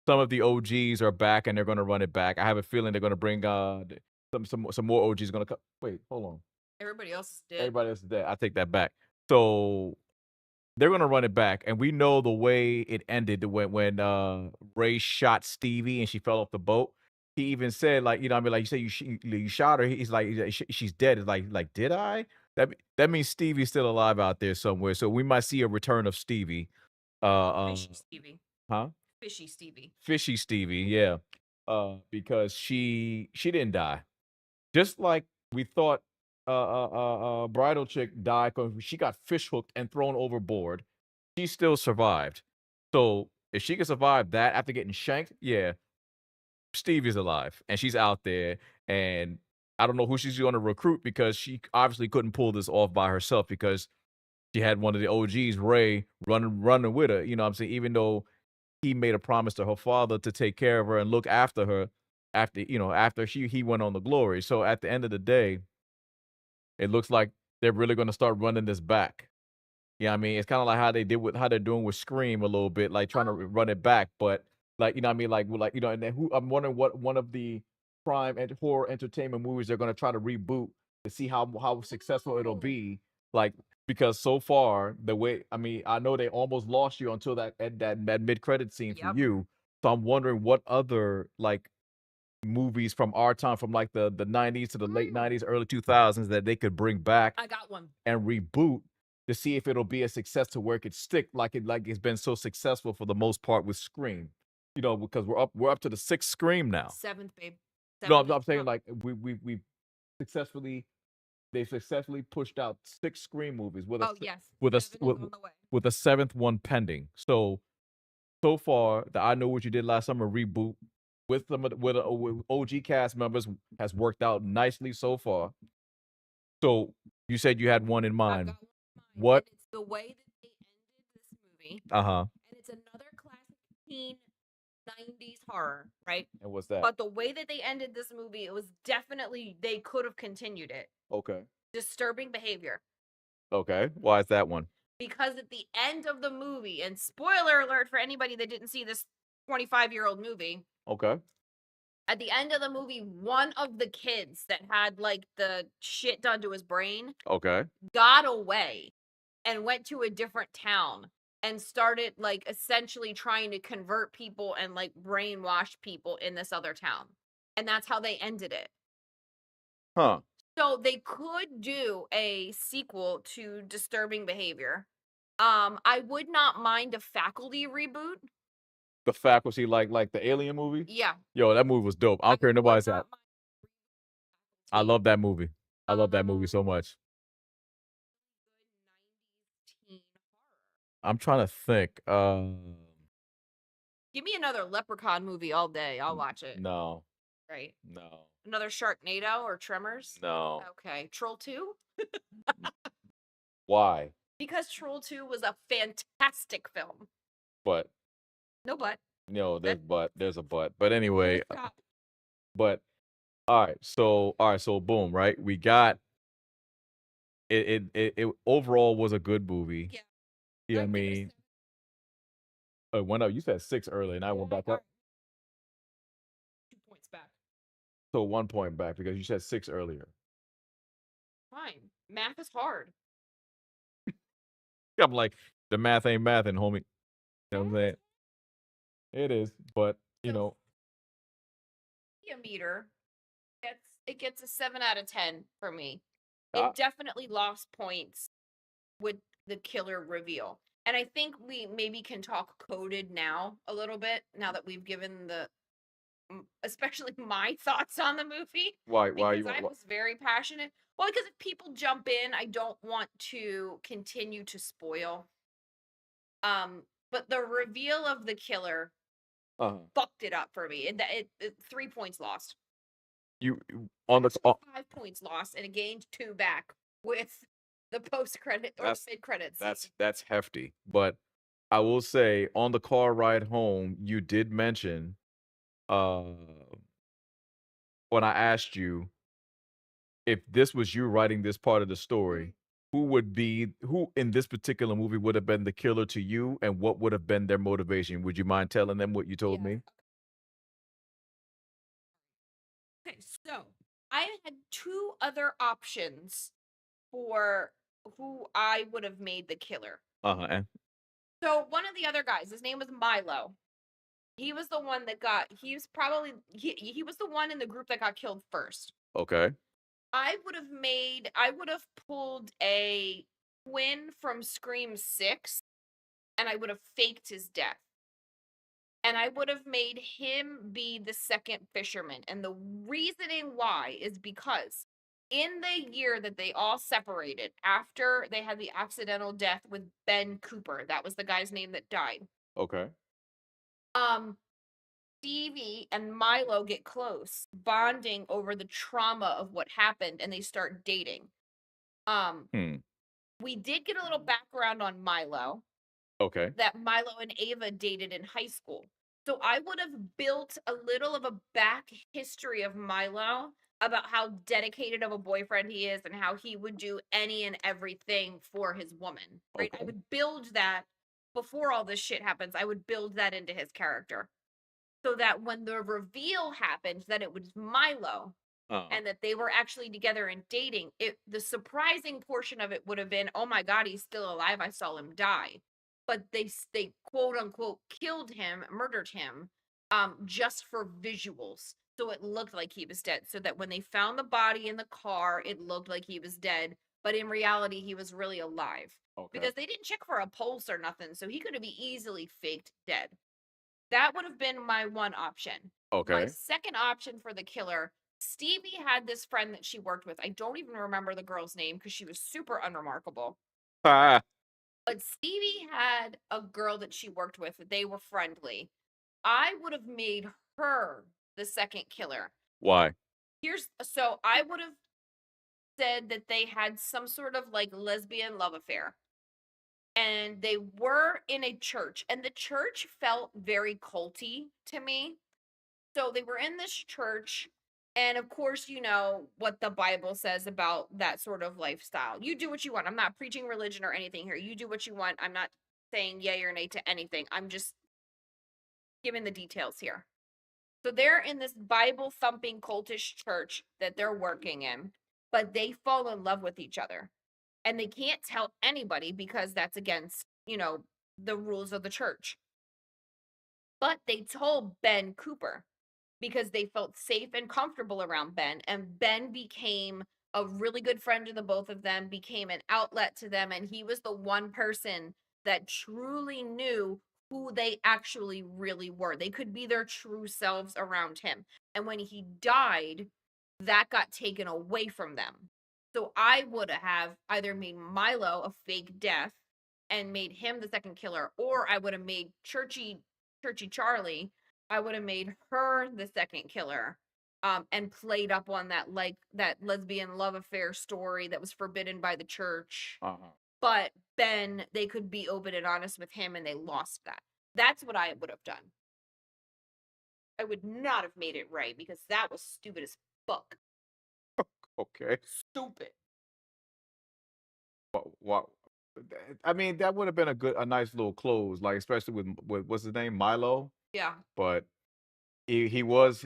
Some of the OGs are back, and they're gonna run it back. I have a feeling they're gonna bring, some more OGs gonna come. Wait, hold on. Everybody else is dead. Everybody else is dead. I take that back. So they're gonna run it back, and we know the way it ended when Ray shot Stevie and she fell off the boat. He even said, like, I mean, like, you say you shot her. He's like, she's dead. It's like, did I? That means Stevie's still alive out there somewhere. So we might see a return of Stevie. Fishy Stevie. Huh? Fishy Stevie. Fishy Stevie, yeah. Because she didn't die. Just like we thought, Bridal Chick died because she got fish hooked and thrown overboard. She still survived. So if she can survive that after getting shanked, yeah, Stevie's alive and she's out there. And I don't know who she's going to recruit because she obviously couldn't pull this off by herself because she had one of the OGs, Ray, running with her. You know what I'm saying? Even though he made a promise to her father to take care of her and look after her after he went on the glory. So at the end of the day, it looks like they're really gonna start running this back. Yeah, I mean, it's kinda like how they're doing with Scream a little bit, like trying to Um, run it back, but like, you know what I mean, and then who I'm wondering what one of the crime and horror entertainment movies they're gonna try to reboot to see how successful it'll ooh, be. Like, because so far, the way I mean, I know they almost lost you until that mid-credit scene for yep. you. So I'm wondering what other, like, movies from our time, from like the 90s to the late Mm, 90s, early 2000s that they could bring back I got one. and reboot to see if it'll be a success to where it could stick like it's been so successful for the most part with Scream. Because we're up to the sixth Scream now. Seventh, babe. No, Seventh is I'm saying coming. like we successfully they successfully pushed out six Scream movies Oh, yes. with a s- Seven is on the way. with a seventh one pending. So far, the I Know What You Did Last Summer reboot with some of with OG cast members has worked out nicely so far. So you said you had one in I've mind. got one in mind, and What? it's the way that they ended this movie, Uh-huh. and it's another classic teen 90s horror, right? And what's that? But the way that they ended this movie, it was definitely they could have continued it. Okay. Disturbing behavior. Okay. Why is that one? Because at the end of the movie, and spoiler alert for anybody that didn't see this 25-year-old movie, Okay. at the end of the movie, one of the kids that had like the shit done to his brain Okay. got away and went to a different town and started like essentially trying to convert people and like brainwash people in this other town. And that's how they ended it. Huh. So they could do a sequel to Disturbing Behavior. I would not mind a faculty reboot. The Faculty, like the Alien movie? Yeah, Yo, that movie was dope. I I don't care would nobody's out. not mind I faculty. love that movie. I love that movie so much. Good 90s teen horror. I'm trying to think. Give me another Leprechaun movie all day. I'll N watch it. no, Right. no, Another Sharknado or Tremors? no. Okay. Troll 2? Why? Because Troll 2 was a fantastic film. But, No but. there's That there's a but. But full anyway, stop. but all right, so boom, right? We got it overall was a good movie. Yeah. You know what I I'd give it a mean? 7. Went up, you said 6 earlier, and I went back All up. right. 2 points back. So 1 point back because you said 6 earlier. Fine. Math is hard. I'm like, the math ain't mathing, homie. You know what I'm Math is saying? It is, but, so a meter gets a 7 out of 10 for me. I It definitely lost points with the killer reveal. And I think we maybe can talk coded now a little bit now that we've given especially my thoughts on the movie why because you I want was very passionate. Well, because if people jump in, I don't want to continue to spoil. But the reveal of the killer uh-huh. fucked it up for me. It 3 points lost. On the Actually, 5 points lost, and it gained 2 back with the post credit or that's mid credits. that's hefty. But I will say on the car ride home, you did mention uh when I asked you if this was you writing this part of the story, who in this particular movie would have been the killer to you and what would have been their motivation? Would you mind telling them what you told Yeah. me? Okay, so I had 2 other options for who I would have made the killer. Uh-huh. So one of the other guys, his name was Milo. He was the one that he was the one in the group that got killed first. Okay. I would have pulled a twin from Scream 6 and I would have faked his death. And I would have made him be the second fisherman. And the reasoning why is because in the year that they all separated, after they had the accidental death with Ben Cooper, that was the guy's name that died. Okay. Um, Stevie and Milo get close, bonding over the trauma of what happened, and they start dating. Um, Hmm. we did get a little background on Milo. Okay. That Milo and Ava dated in high school. So I would have built a little of a back history of Milo about how dedicated of a boyfriend he is and how he would do any and everything for his woman, right? I Okay. would build that before all this shit happens. I would build that into his character so that when the reveal happened that it was Milo Uh-huh. and that they were actually together and dating, the surprising portion of it would have been, "Oh my god, he's still alive. I saw him die." But they quote unquote killed him, murdered him, just for visuals. So it looked like he was dead. So that when they found the body in the car, it looked like he was dead. But in reality, he was really alive. Okay. Because they didn't check for a pulse or nothing. So he could have easily faked dead. That would have been my one option. My Okay. second option for the killer, Stevie had this friend that she worked with. I don't even remember the girl's name because she was super unremarkable. Ah, But Stevie had a girl that she worked with. They were friendly. I would have made her the second killer. why? So I would have said that they had some sort of like lesbian love affair. And they were in a church, and the church felt very culty to me. So they were in this church, and of course, you know what the Bible says about that sort of lifestyle. You do what you want. I'm not preaching religion or anything here. You do what you want. I'm not saying yay or nay to anything. I'm just giving the details here. So they're in this Bible thumping cultish church that they're working in, but they fall in love with each other. And they can't tell anybody because that's against, the rules of the church. But they told Ben Cooper because they felt safe and comfortable around Ben. And Ben became a really good friend to the both of them, became an outlet to them. And he was the one person that truly knew who they actually really were. They could be their true selves around him. And when he died, that got taken away from them. So I would have either made Milo a fake death and made him the second killer, or I would have made Churchy Charlie. I would have made her the second killer, and played up on that like that lesbian love affair story that was forbidden by the church. Uh-huh. But then they could be open and honest with him, and they lost that. That's what I would have done. I would not have made it right because that was stupid as fuck. Okay. Stupid. What? I mean, that would have been a nice little close, like especially with what's his name, Milo. Yeah. But he was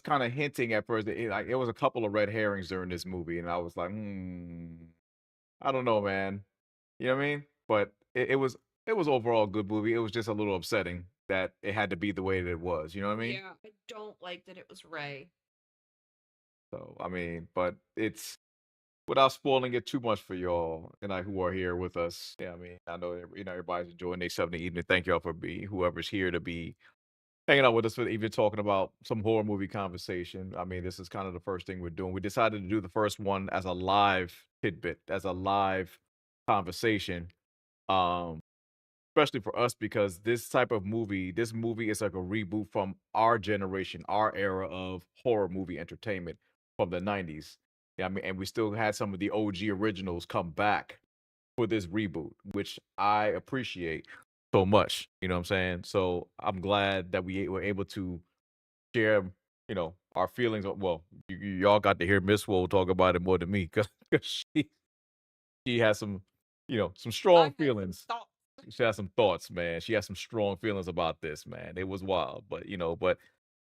kind of hinting at first. Like it was a couple of red herrings during this movie, and I was like, I don't know, man. You know what I mean? But it was overall a good movie. It was just a little upsetting that it had to be the way that it was. You know what I mean? Yeah, I don't like that it was Ray. So I mean, but it's without spoiling it too much for y'all and I who are here with us. Yeah, I mean, I know everybody's enjoying their Sunday evening. Thank y'all for be whoever's here to be hanging out with us for even talking about some horror movie conversation. I mean, this is kind of the first thing we're doing. We decided to do the first one as a live tidbit, as a live conversation. Um, Especially for us because this movie is like a reboot from our generation, our era of horror movie entertainment from the 90s. Yeah, I mean, and we still had some of the OG originals come back for this reboot, which I appreciate so much. You know what I'm saying? So I'm glad that we were able to share, our feelings. Well, y'all got to hear Miss Swoh talk about it more than me because she has some, some strong I had some feelings. thoughts. She has some thoughts, man. She has some strong feelings about this, man. It was wild, but but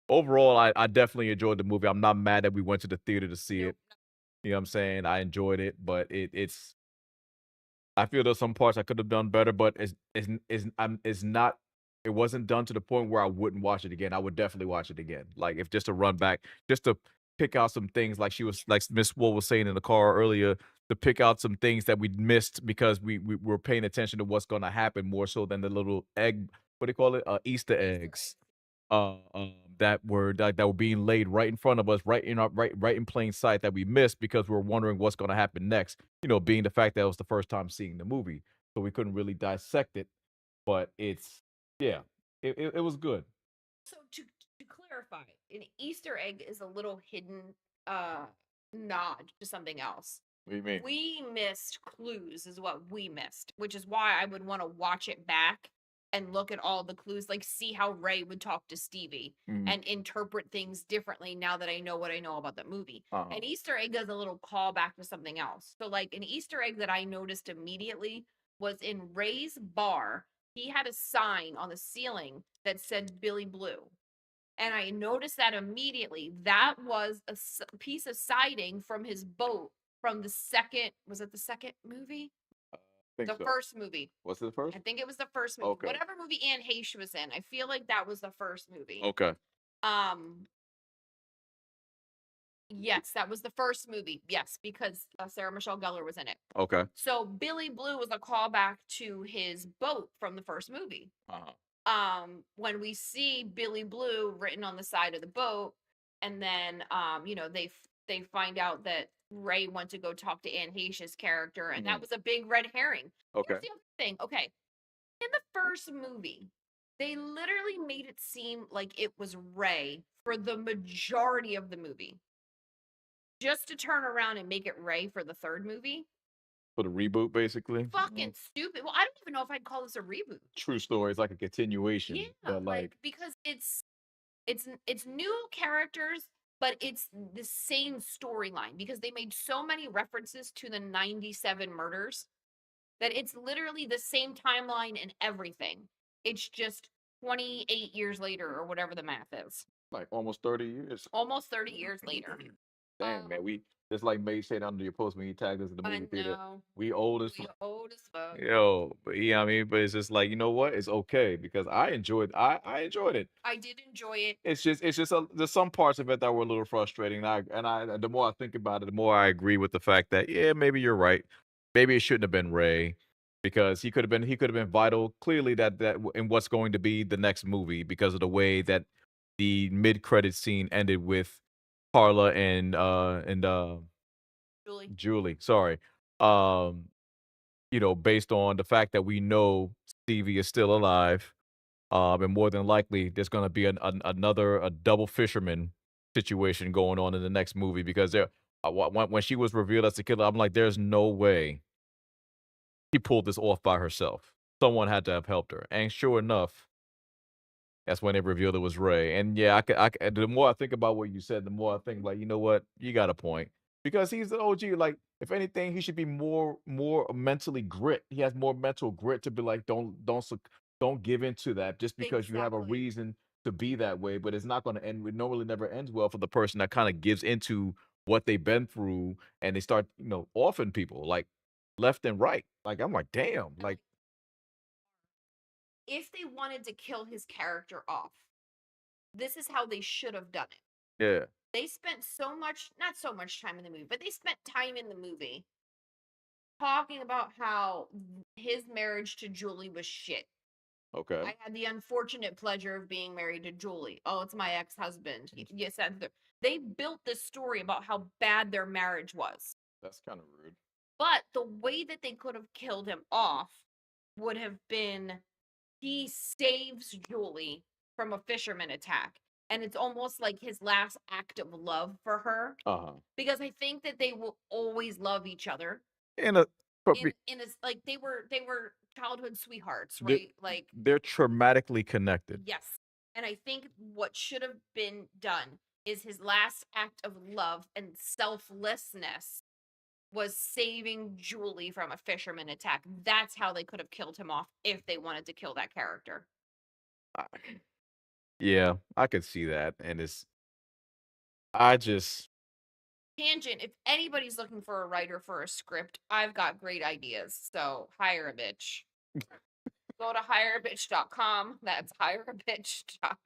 overall, I definitely enjoyed the movie. I'm not mad that we went to the theater to see it. Nope. You know what I'm saying? I enjoyed it, but it's I feel there's some parts I could have done better, but it's not it wasn't done to the point where I wouldn't watch it again. I would definitely watch it again. Like if just to run back, just to pick out some things like she was Yeah. like Miss Wool was saying in the car earlier, to pick out some things that we missed because we were paying attention to what's gonna happen more so than the little egg, what do you call it? Easter Easter eggs eggs. that were being laid right in front of us, right in plain sight that we missed because we were wondering what's going to happen next. Being the fact that it was the first time seeing the movie, so we couldn't really dissect it. But it's yeah, it was good. So to clarify, an Easter egg is a little hidden uh nod to something else. What do you mean? We missed clues is what we missed, which is why I would want to watch it back and look at all the clues, like see how Ray would talk to Stevie Mm, and interpret things differently now that I know what I know about that movie. uh-huh. An Easter egg is a little callback to something else. So like an Easter egg that I noticed immediately was in Ray's bar. He had a sign on the ceiling that said Billy Blue. And I noticed that immediately. That was a piece of siding from his boat from the second, was it the second movie? Think The so. first movie. Was it the I first? think it was the first movie. Okay. Whatever movie Anne Heche was in, I feel like that was the first movie. Okay. Um, yes, that was the first movie. Yes, because Sarah Michelle Gellar was in it. Okay. So Billy Blue was a callback to his boat from the first movie. Uh-huh. When we see Billy Blue written on the side of the boat, and then they find out that Ray went to go talk to Anne Heche's character, and that Mhm. was a big red herring. Okay. Here's the other thing. Okay, in the first movie, they literally made it seem like it was Ray for the majority of the movie, just to turn around and make it Ray for the third movie. For the reboot, basically. Fucking stupid. Well, I don't even know if I'd call this a reboot. True story. It's like a Yeah, continuation, but like like because it's new characters, but it's the same storyline because they made so many references to the 97 murders that it's literally the same timeline and everything. It's just 28 years later or whatever the math is. like almost 30 years. Almost 30 years later. Damn, man, Um, we just like May said under your post when he tagged us in the I movie theater. know. We old as We old as fuck. yo, but yeah, I mean, but it's just like you know what? It's okay because I enjoyed it. I did enjoy it. There's some parts of it that were a little frustrating. And the more I think about it, the more I agree with the fact that yeah, maybe you're right. Maybe it shouldn't have been Ray because he could have been vital. Clearly, that in what's going to be the next movie because of the way that the mid credit scene ended with Carla and Julie. Julie, sorry. Um, based on the fact that we know Stevie is still alive, and more than likely there's gonna be another a double fisherman situation going on in the next movie because when she was revealed as the killer, I'm like, there's no way she pulled this off by herself. Someone had to have helped her, and sure enough, that's when they revealed it was Ray. And yeah, the more I think about what you said, the more I think like, you know what? You got a point. Because he's the OG. Like, if anything, he should be more mentally grit. He has more mental grit to be like, don't give into that just because you have a Exactly. reason to be that way. But it's not gonna end it normally never ends well for the person that kind of gives into what they've been through and they start, offing people like left and right. Like I'm like, damn, And like, like, if they wanted to kill his character off, this is how they should have done it. yeah, They spent so much, not so much time in the movie, but they spent time in the movie talking about how his marriage to Julie was shit. okay. I had the unfortunate pleasure of being married to Julie. Oh, it's my ex-husband. Yes, they built this story about how bad their marriage was. That's kind of rude. But the way that they could have killed him off would have been he saves Julie from a fisherman attack. And it's almost like his last act of love for her. Uh-huh. Because I think that they will always love each other. In a but In a like they were childhood sweethearts, they're right? Like they're traumatically connected. yes. And I think what should have been done is his last act of love and selflessness was saving Julie from a fisherman attack. That's how they could have killed him off if they wanted to kill that character. I Yeah, I could see that, and I just Tangent, if anybody's looking for a writer for a script, I've got great ideas. So hire a bitch. Go to hireabitch.com. That's hireabitch.com.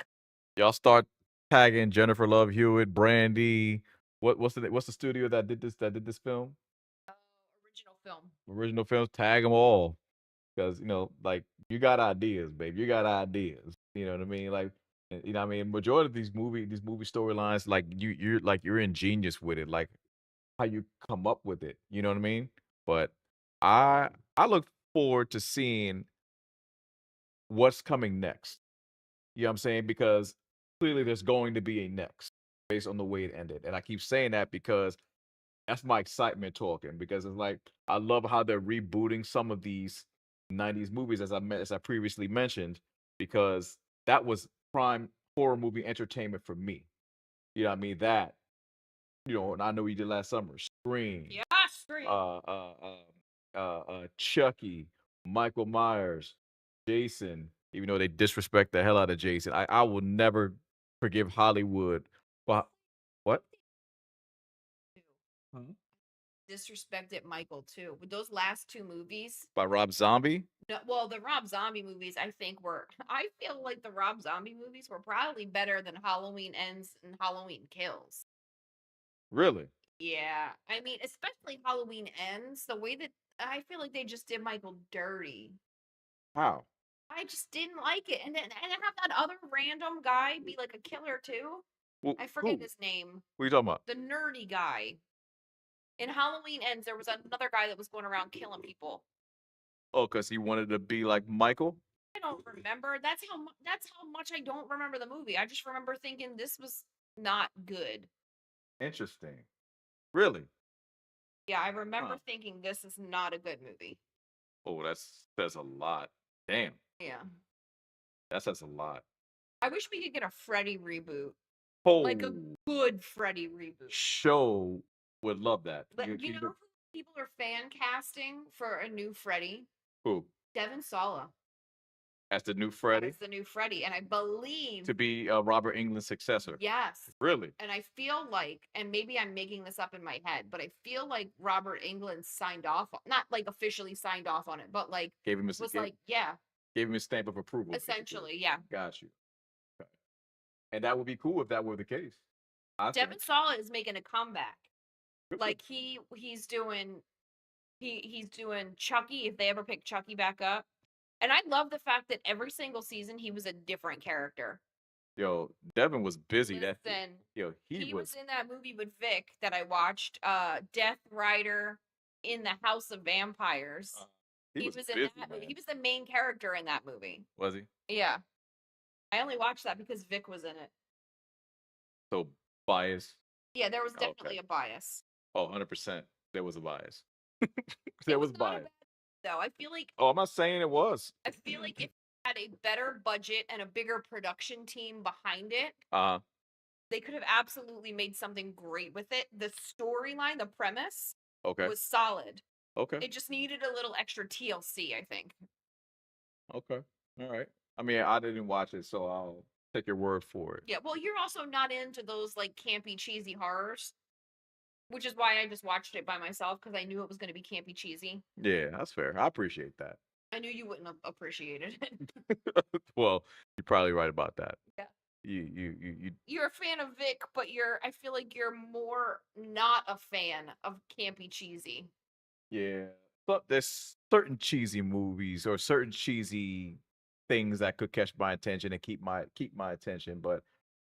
y'all start tagging Jennifer Love Hewitt, Brandy. What's the studio that did this film? Original film. Original Films. Tag them all because like you got ideas, babe. You got ideas. You know what I mean? Like, what I mean. Majority of these movie storylines, like you're ingenious with it. Like how you come up with it. You know what I mean? But I look forward to seeing what's coming next. You know what I'm saying? Because clearly there's going to be a next based on the way it ended. And I keep saying that because that's my excitement talking because it's like I love how they're rebooting some of these 90s movies as I previously mentioned because that was prime horror movie entertainment for me. You know what I mean? That, and I know you did last summer. Scream, Yeah, stream. uh, Chucky, Michael Myers, Jason. Even though they disrespect the hell out of Jason, I will never forgive Hollywood. But what? Huh? Disrespected Michael too. With those last two movies, By Rob Zombie? no, well, the Rob Zombie movies, I think were. I feel like the Rob Zombie movies were probably better than Halloween Ends and Halloween Kills. Really? Yeah, I mean, especially Halloween Ends, the way that I feel like they just did Michael dirty. How? I just didn't like it, and have that other random guy be like a killer too. Well, I forget who? his name. What are you talking about? The nerdy guy. In Halloween Ends, there was another guy that was going around killing people. Oh, because he wanted to be like Michael? I don't remember. That's how much I don't remember the movie. I just remember thinking this was not good. Interesting. Really? Yeah, I remember Huh. thinking this is not a good movie. Oh, that says a lot. Damn. Yeah. That says a lot. I wish we could get a Freddy reboot. Like a Oh, good Freddy reboot. show would love that. But you know who people are fan casting for a new Freddy? who? Devin Sawa As the new Freddy as the new Freddy. And I believe to be Robert Englund's successor. yes. Really? And I feel like, and maybe I'm making this up in my head, but I feel like Robert Englund signed off, not like officially signed off on it, but like Gave him a was like, yeah, gave him a stamp of approval. essentially, yeah. Got you. Okay. And that would be cool if that were the case. I think. Devin Sawa is making a comeback. Good for Like he's doing he's doing Chucky if they ever pick Chucky back up. And I love the fact that every single season he was a different character. Yo, Devin was busy that Listen, yo, he he was was in that movie with Vic that I watched, Death Rider in the House of uh, Vampires. he He was was in busy, that movie. He man. was the main character in that movie. Was he? Yeah. I only watched that because Vic was in it. So biased. Yeah, there was Okay. definitely a bias. Oh, 100%. There was a bias. It There was was not a bias. bad though. Oh, I'm not saying it was. I feel like if it had a better budget and a bigger production team behind it, Uh-huh. they could have absolutely made something great with it. The storyline, the premise Okay. was solid. Okay. It just needed a little extra TLC, I think. Okay. All right. I mean, I didn't watch it, so I'll take your word for it. Yeah, well, you're also not into those like campy, cheesy horrors, which is why I just watched it by myself because I knew it was going to be campy, cheesy. Yeah, that's fair. I appreciate that. I knew you wouldn't have appreciated it. Well, you're probably right about that. Yeah. You You're a fan of Vic, but I feel like you're more not a fan of campy, cheesy. yeah. But there's certain cheesy movies or certain cheesy things that could catch my attention and keep my attention, but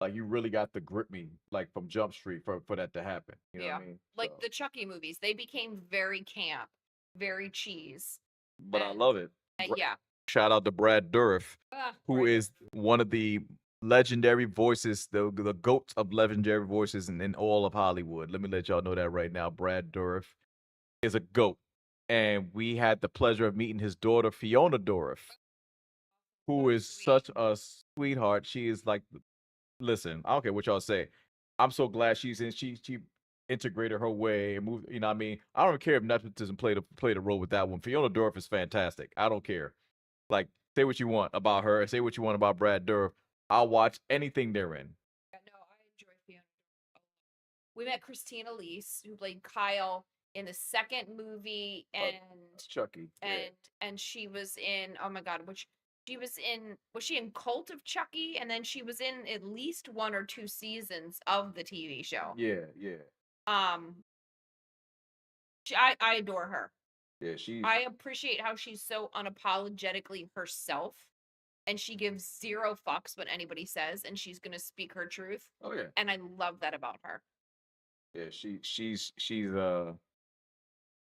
like you really got to grip me like from Jump Street for that to happen. You know what Yeah. I mean? Like So, the Chucky movies, they became very camp, very cheese. but I And love it. yeah. Shout out to Brad Dourif, who Right. is one of the legendary voices, the goats of legendary voices in all of Hollywood. Let me let y'all know that right now. Brad Dourif is a goat. And we had the pleasure of meeting his daughter, Fiona Dourif, So who is sweet. such a sweetheart. She is like, listen, I don't care what y'all say. I'm so glad she integrated her way and moved. You know what I mean? I don't care if nepotism played a role with that one. Fiona Dourif is fantastic. I don't care. Like, say what you want about her, say what you want about Brad Dourif. I'll watch anything they're in. Yeah, no, I enjoy Fiona. We met Christina Elise, who played Kyle in the second movie, Uh, and Chucky, yeah, she was in, oh my god, which she was she in Cult of Chucky, and then she was in at least one or two seasons of the TV show. yeah, yeah, Um, I adore her. yeah. She's I appreciate how she's so unapologetically herself, and she gives zero fucks what anybody says, and she's gonna speak her truth, oh yeah, and I love that about her. yeah. She's.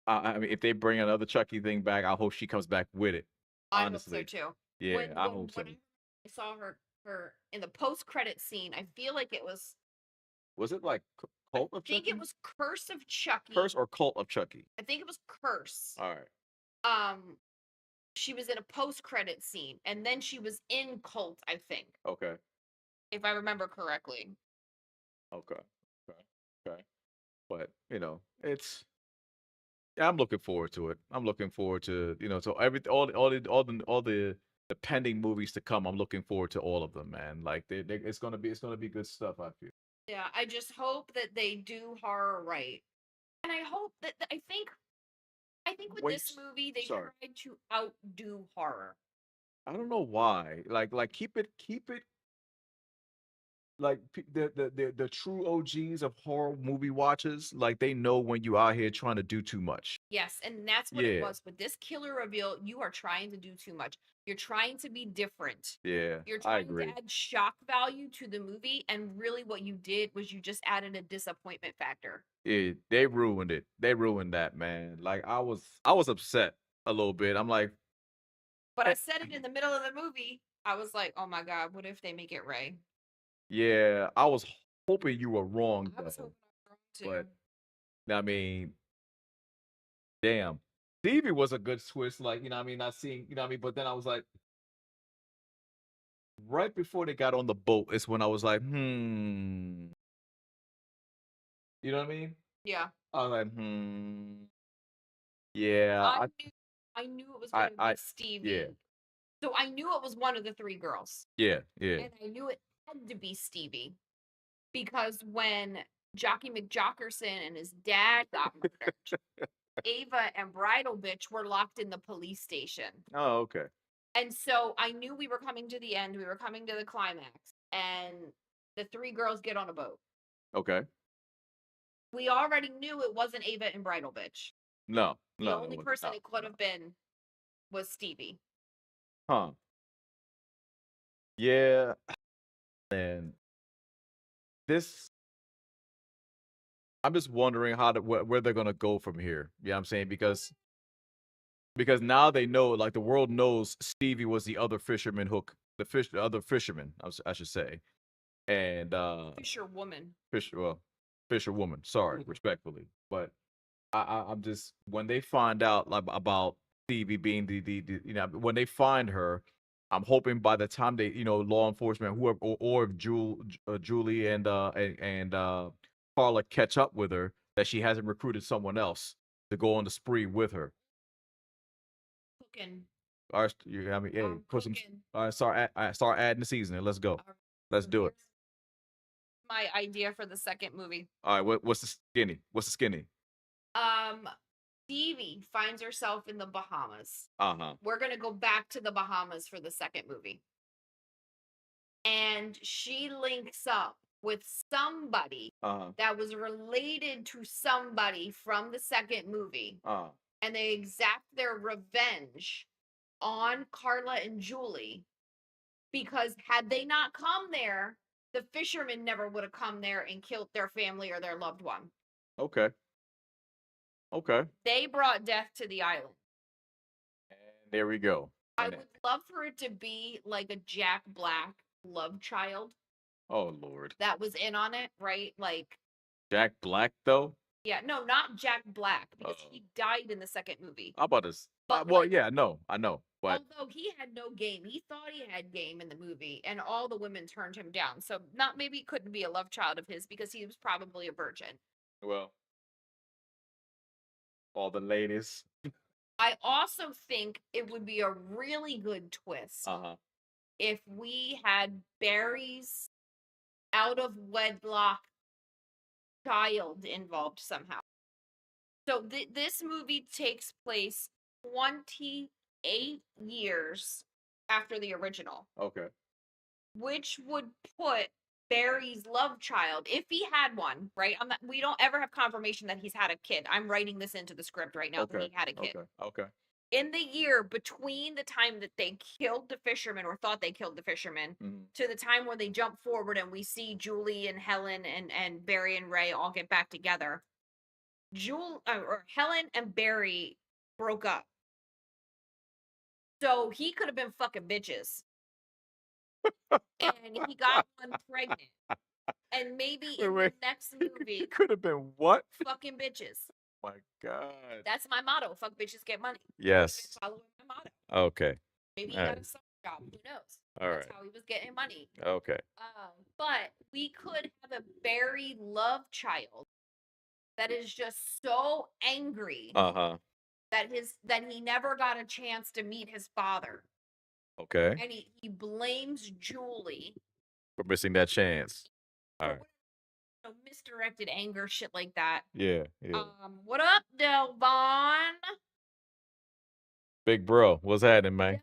I mean, if they bring another Chucky thing back, I hope she comes back with it. I hope so Honestly, too. yeah, I hope so. When I saw her in the post credit scene, I feel like it was Was it like I Cult of think it Chucky? was Curse of Chucky. Curse or Cult of Chucky? I think it was Curse. All right. Um she was in a post credit scene and then she was in Cult, I think, Okay. if I remember correctly. Okay. Okay. Okay. But it's yeah, I'm looking forward to it. I'm looking forward to to every all the pending movies to come. I'm looking forward to all of them, man. Like it's gonna be good stuff. I feel. Yeah, I just hope that they do horror right. And I hope that I think with this Wait, movie they sorry. tried to outdo horror. I don't know why. Like keep it like the true OGs of horror movie watchers. Like they know when you out here trying to do too much. Yes, and that's what it Yeah. was with this killer reveal. You are trying to do too much. You're trying to be different. Yeah. You're I trying to agree. add shock value to the movie, and really what you did was you just added a disappointment factor. They ruined it. They ruined that, man. Like I was upset a little bit. I'm like, But I eh, said it in the middle of the movie. I was like, "Oh my god, what if they make it Ray?" yeah, I was hoping you were wrong I was though. hoping I was wrong But too. I mean, damn. Stevie was a good twist, like, what I mean, not seeing, what I mean, but then I was like, right before they got on the boat, is when I was like, you know what I mean? Yeah, I was like, yeah, I I knew it was going to I, be yeah, Stevie, so I knew it was one of the three girls, yeah, yeah. and I knew it had to be Stevie because when Jockey McJockerson and his dad got murdered, Ava and Bridal Bitch were locked in the police station. Oh, okay, And so I knew we were coming to the end, we were coming to the climax, and the three girls get on a boat. okay. We already knew it wasn't Ava and Bridal Bitch. No, The no, it only wasn't. person No, it could no. have been was Stevie. Huh? Yeah, And this I'm just wondering how to where they're gonna go from here. You know what I'm saying? Because now they know, like the world knows Stevie was the other fisherman hook, the other fisherman, I should say, and Fisherwoman. fisher, well, fisherwoman. Sorry, respectfully, but I'm just when they find out like about Stevie being the when they find her, I'm hoping by the time they law enforcement whoever or if Julie and Carla catch up with her that she hasn't recruited someone else to go on the spree with her. Cooking. All right, I mean, hey, I'm put some. cooking. All right, start adding the seasoning. Let's go. Alright, Let's so do it. here's my idea for the second movie. All right, what's the skinny? What's the skinny? Um, Stevie finds herself in the Bahamas. Uh huh. We're gonna go back to the Bahamas for the second movie. And she links up with somebody Uh huh. that was related to somebody from the second movie. Uh. And they exact their revenge on Carla and Julie because had they not come there, the fishermen never would have come there and killed their family or their loved one. Okay. Okay. They brought death to the island. And there we go. I And would love for it to be like a Jack Black love child oh Lord, that was in on it, right? Like, Jack Black though. yeah, no, not Jack Black because Oh, he died in the second movie. how about this? But Well, like, yeah, no, I know, but although he had no game, he thought he had game in the movie, and all the women turned him down. So not maybe it couldn't be a love child of his because he was probably a virgin. well, all the ladies. I also think it would be a really good twist Uh huh. if we had Barry's out of wedlock child involved somehow. So this movie takes place 28 years after the original, Okay. which would put Barry's love child, if he had one, right? We don't ever have confirmation that he's had a kid. I'm writing this into the script right now that Okay. he had a kid. Okay. Okay. In the year between the time that they killed the fisherman or thought they killed the fisherman Mhm. to the time where they jump forward and we see Julie and Helen and Barry and Ray all get back together. Or Helen and Barry broke up. So he could have been fucking bitches. And he got one pregnant. And maybe Wait, in the wait. next movie, It could have been what? fucking bitches. My God. That's my motto. Fuck bitches, get money. Yes. Following my motto. Okay. Maybe he All got right. a summer job. Who knows? All That's right. how he was getting money. Okay. But we could have a Barry love child that is just so angry Uh huh. that he never got a chance to meet his father. Okay. And he blames Julie We're missing that chance. All for right. misdirected anger, shit like that. Yeah. Yeah. What up, Delvon? Big bro, what's happening, man?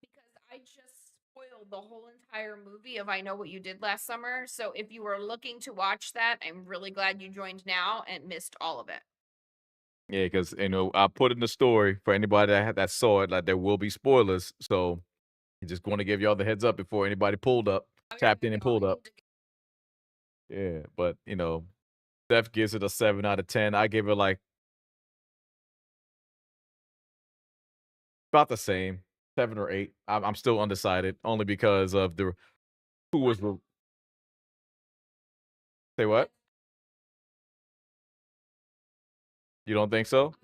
Because I just spoiled the whole entire movie of I Know What You Did Last Summer. So if you were looking to watch that, I'm really glad you joined now and missed all of it. Yeah, because I put in the story for anybody that saw it, like there will be spoilers. So just want to give y'all the heads up before anybody pulled up, Oh, yeah, tapped in and y'all, pulled up. Yeah, but Steph gives it a 7 out of 10. I give it like about the same, 7 or 8. I'm still undecided, only because of the who was say what? You don't think so?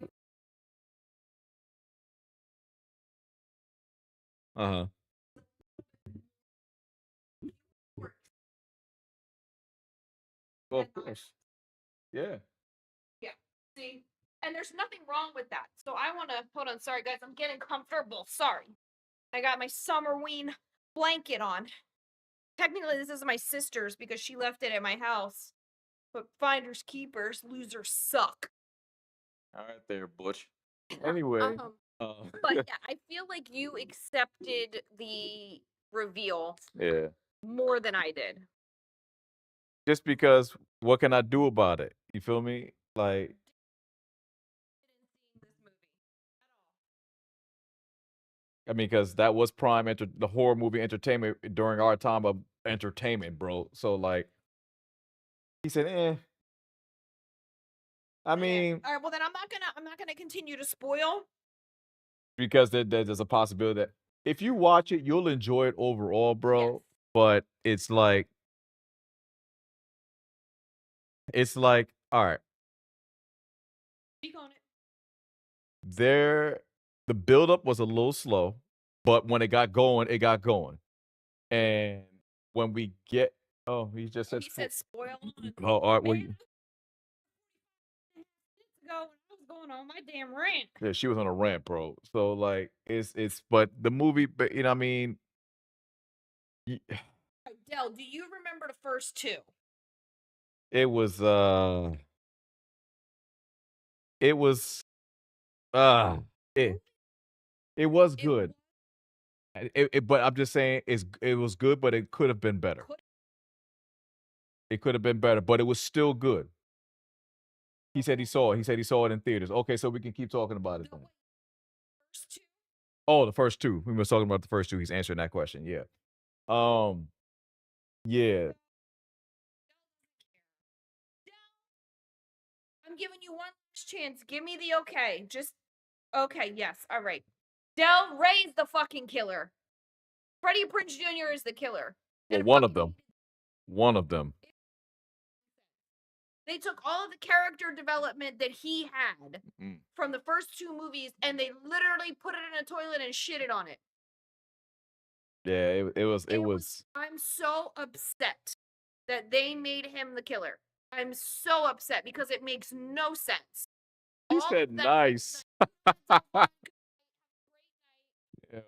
Uh huh. Well, of course. Yeah. Yeah. See? And there's nothing wrong with that. So I want to hold on. Sorry, guys. I'm getting comfortable. Sorry. I got my Summerween blanket on. Technically, this is my sister's because she left it at my house. But finders keepers, losers suck. All right, there, Butch. Anyway, But yeah, I feel like you accepted the reveal yeah. more than I did. Just because, what can I do about it? You feel me? Like, This movie at all. I mean, because that was prime the horror movie entertainment during our time of entertainment, bro. So like he said, I Eh. mean, All right, well then I'm not gonna continue to spoil. because there's a possibility that if you watch it, you'll enjoy it overall, Yes. bro. But it's like, all right, Speak on it. there the buildup was a little slow, but when it got going, it got going. And when we get oh, he just Oh, said he said spoil on. oh, all right, well, Man, minutes ago when I was going on my damn rant. yeah, she was on a rant, bro. So like it's but the movie, but you know what I mean, y- Dell, do you remember the first two? it was it was uh it it was It good. But I'm just saying it was good, but it could have been better. could It could have been better, but it was still good. He said he saw it. He said he saw it in theaters. Okay, so we can keep talking about it the then. first two. Oh, the first two. We were talking about the first two. He's answering that question. Yeah. Um. Yeah. I'm giving you one last chance. Give me the okay. Just okay. Yes. All right. Del Rey's the fucking killer. Freddie Prinze Jr. is the killer. Well, And one of fucking them. One of them. they took all of the character development that he had Mm. from the first two movies and they literally put it in a toilet and shit it on it. Yeah. It It was was. I'm so upset that they made him the killer. I'm so upset because it makes no sense. He All said of that nice. Yo.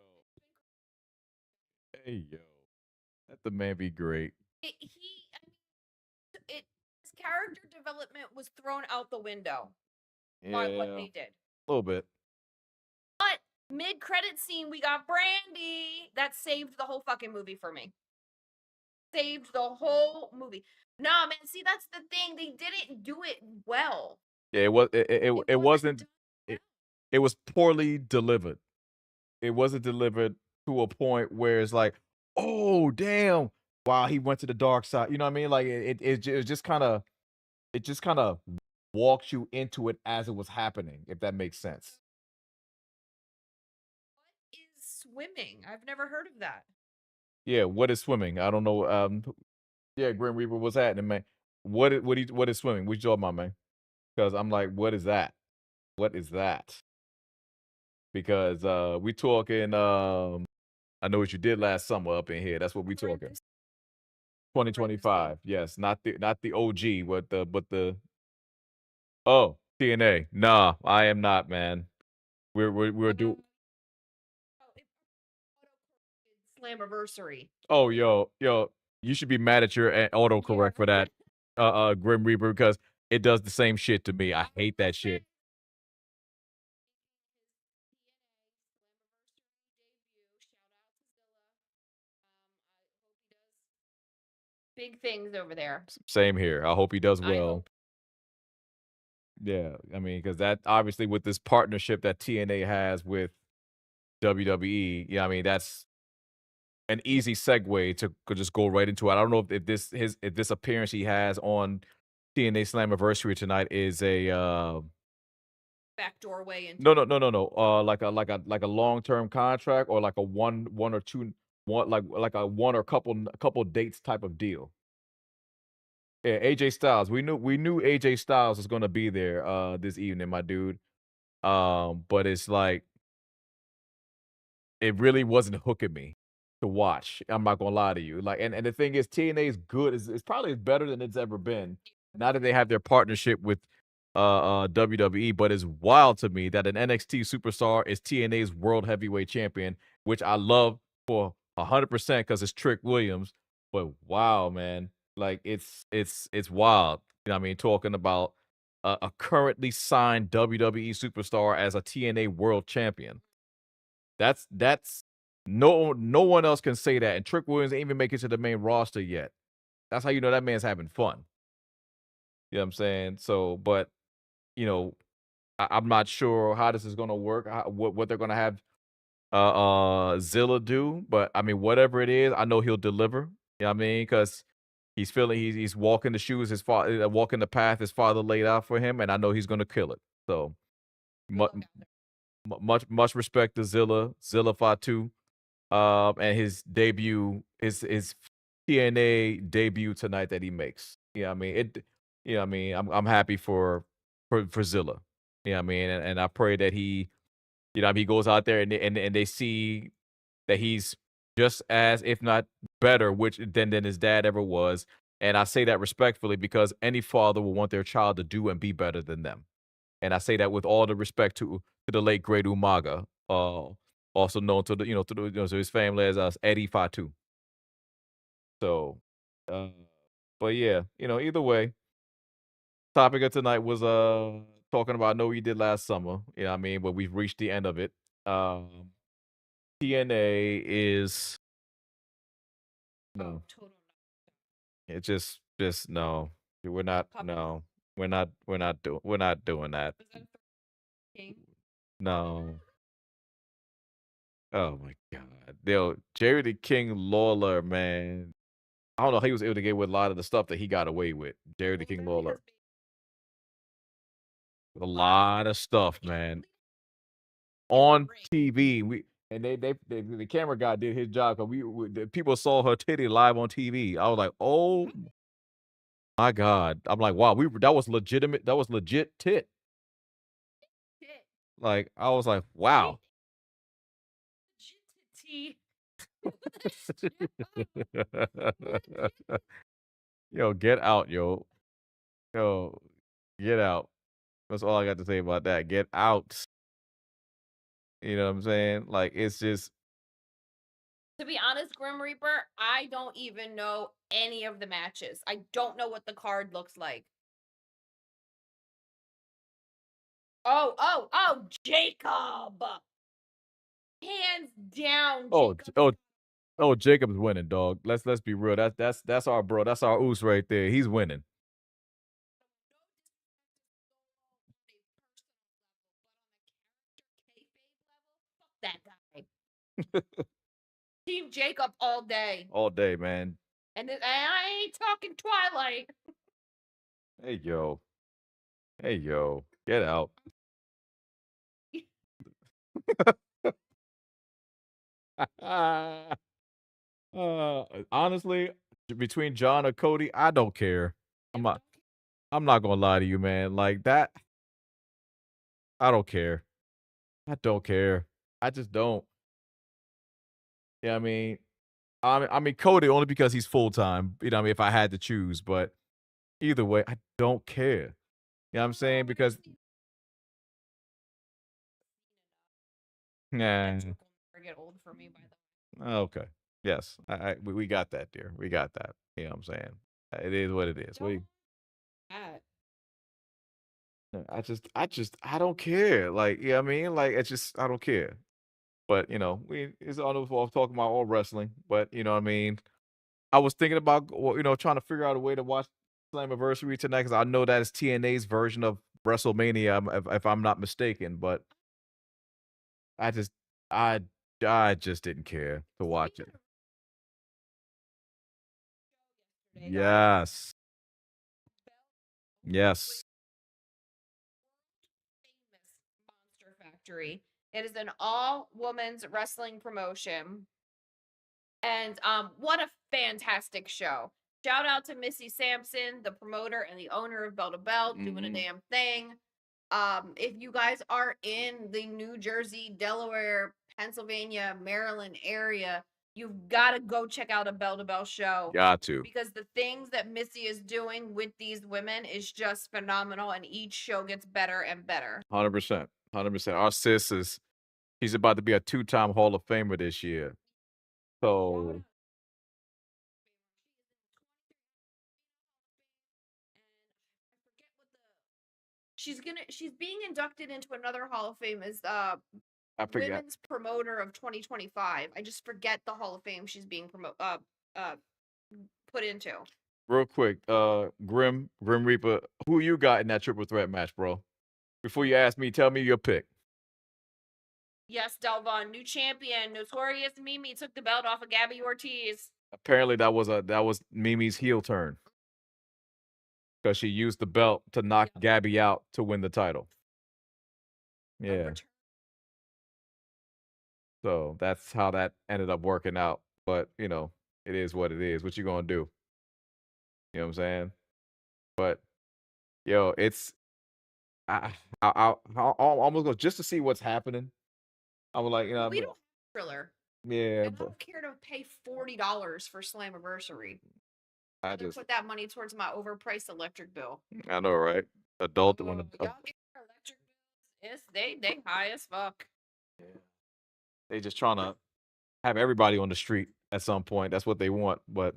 Hey yo. Let the man be great. I mean, his character development was thrown out the window by what Yeah. they did. A little bit. But mid-credit scene, we got Brandy. That saved the whole fucking movie for me. Saved the whole movie. Nah, man. See, that's the thing. They didn't do it well. Yeah. It was. It It wasn't wasn't. done well. It, it was poorly delivered. It wasn't delivered to a point where it's like, oh damn, wow, he went to the dark side. You know what I mean? Like it just kind of it just kind of walks you into it as it was happening, if that makes sense. What is swimming? I've never heard of that. Yeah, what is swimming? I don't know. Yeah, Grim Reaper, what's happening, man? What is swimming? What you talking about, man? Because I'm like, what is that? What is that? Because we talking I know what you did last summer up in here. That's what we talking. Parentheses, parentheses. 2025. Yes, not the OG, but the oh, TNA. Nah, I am not, man. We're do Oh, it Slammiversary. Oh, yo, you should be mad at your Yeah. autocorrect for that Grim Reaper because it does the same shit to me. I hate that shit. Big things over there. Same here. I hope he does I well. hope. Yeah, I mean, because that obviously with this partnership that TNA has with WWE, yeah, I mean that's an easy segue to could just go right into it. I don't know if this appearance he has on TNA Slammiversary tonight is a Back doorway into no. Like a long-term contract or like a one or two one like a one or couple dates type of deal. Yeah, AJ Styles. We knew AJ Styles was gonna be there this evening, my dude. But it's like it really wasn't hooking me to watch. I'm not gonna lie to you. Like, and the thing is, TNA is good. It's probably better than it's ever been. Now that they have their partnership with WWE, but it's wild to me that an NXT superstar is TNA's World Heavyweight Champion, which I love for 100% because it's Trick Williams. But wow, man, like it's wild. You know what I mean? Talking about a currently signed WWE superstar as a TNA World Champion. That's no one else can say that, and Trick Williams ain't even make it to the main roster yet. That's how you know that man's having fun. You know what I'm saying? So, but you know, I'm not sure how this is gonna work, what they're gonna have. Zilla do, but I mean, whatever it is, I know he'll deliver. You know what I mean? Because he's walking the shoes his father walking the path his father laid out for him, and I know he's gonna kill it. So Good mu- luck out there. much respect to Zilla Fatu, and his debut, his TNA debut tonight that he makes. Yeah, I mean it. Yeah, I mean I'm happy for Zilla. Yeah, I mean, and I pray that he goes out there and they see that he's just as, if not better, which than his dad ever was. And I say that respectfully because any father will want their child to do and be better than them. And I say that with all the respect to the late great Umaga, also known to to his family as Eddie Fatu. So, uh, but yeah, either way, topic of tonight was talking about Know What You Did Last Summer. You know what I mean? But we've reached the end of it. TNA is Oh, no. total It just no. We're not puppy. no. We're not doing that. Was that King? No. Oh my god. Yo, Jerry the King Lawler, man. I don't know how he was able to get away with a lot of the stuff that he got away with. Jerry the Well, King literally Lawler. has been A a lot of lot of stuff, stuff man. in the On ring. TV. The camera guy did his job because the people saw her titty live on TV. I was like, oh my god. I'm like, wow, that was legitimate. That was legit tit. Shit. Like, I was like, Anything wow. legit. Shut up. Yo, get out, yo. Yo, get out. That's all I got to say about that. Get out. You know what I'm saying? Like, it's just, To be honest, Grim Reaper, I don't even know any of the matches. I don't know what the card looks like. Oh, Jacob! Hands down, oh, Jacob. oh, Jacob's winning, dog. Let's be real. That's our bro. That's our oos right there. He's winning. That guy. Team Jacob all day. All day, man. And I ain't talking Twilight. Hey, yo. Hey, yo. Get out. Honestly, between John or Cody, I don't care. I'm not. I'm not gonna lie to you, man. Like that, I don't care. I don't care. I just don't. Yeah, I mean, I mean Cody only because he's full time. You know, what I mean, if I had to choose, but either way, I don't care. You know what I'm saying? Because That nah. joke will never get old for me, by the way. Okay. Yes, we got that, dear. We got that. You know what I'm saying? It is what it is. Don't. That. I don't care. Like, yeah, I mean, like, it's just, I don't care. But it's all off talking about all wrestling. But you know what I mean? I was thinking about, well, trying to figure out a way to watch Slammiversary tonight because I know that is TNA's version of WrestleMania, if I'm not mistaken. But I just, I, I just didn't care to watch Speaking it. of yesterday, guys, Yes, with yes, famous Monster Factory. It is an all women's wrestling promotion. And what a fantastic show. Shout out to Missy Sampson, the promoter and the owner of Bell to Bell, doing a hmm damn thing. If you guys are in the New Jersey, Delaware, Pennsylvania, Maryland area, you've got to go check out a Bell to Bell show got to because the things that Missy is doing with these women is just phenomenal, and each show gets better and better. 100%, 100%. Our sis is he's about to be a two-time Hall of Famer this year. Shout So out. She's being inducted into another Hall of Fame as I forget women's promoter of 2025. I just forget the Hall of Fame she's being uh put into. real quick. Grim Reaper, who you got in that triple threat match, bro? Before you ask me, tell me your pick. Yes, Delvon, new champion. Notorious Mimi took the belt off of Gabby Ortiz. Apparently, that was Mimi's heel turn because she used the belt to knock Yep. Gabby out to win the title. A Yeah. return. So that's how that ended up working out. But, it is what it is. What you gonna do? You know what I'm saying? But yo, it's I almost go just to see what's happening. I was like, We don't have Thriller, yeah, and I but don't care to pay $40 for Slammiversary. I Rather just put that money towards my overpriced electric bill. I know, right? Adult Oh, when y'all get your electric bills? It's they high as fuck. they just trying to have everybody on the street at some point. That's what they want. But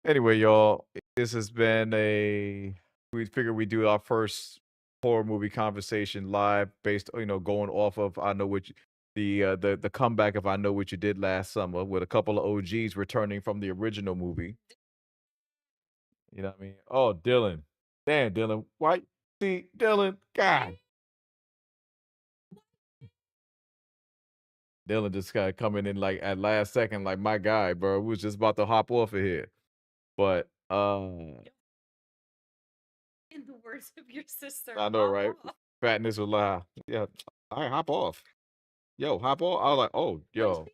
anyway, y'all, this has been we figured we'd do our first horror movie conversation live based, going off of I know what you, the comeback of I Know What You Did Last Summer with a couple of OGs returning from the original movie. You know what I mean? Oh, Dylan. Damn, Dylan. Why? See, Dylan, God. Dylan just kind of coming in like at last second, like my guy, bro. We was just about to hop off of here. But In the words of your sister, I know, hop right? off. Fatness will lie. Yeah. All right, hop off. Yo, hop off. I was like, oh, yo.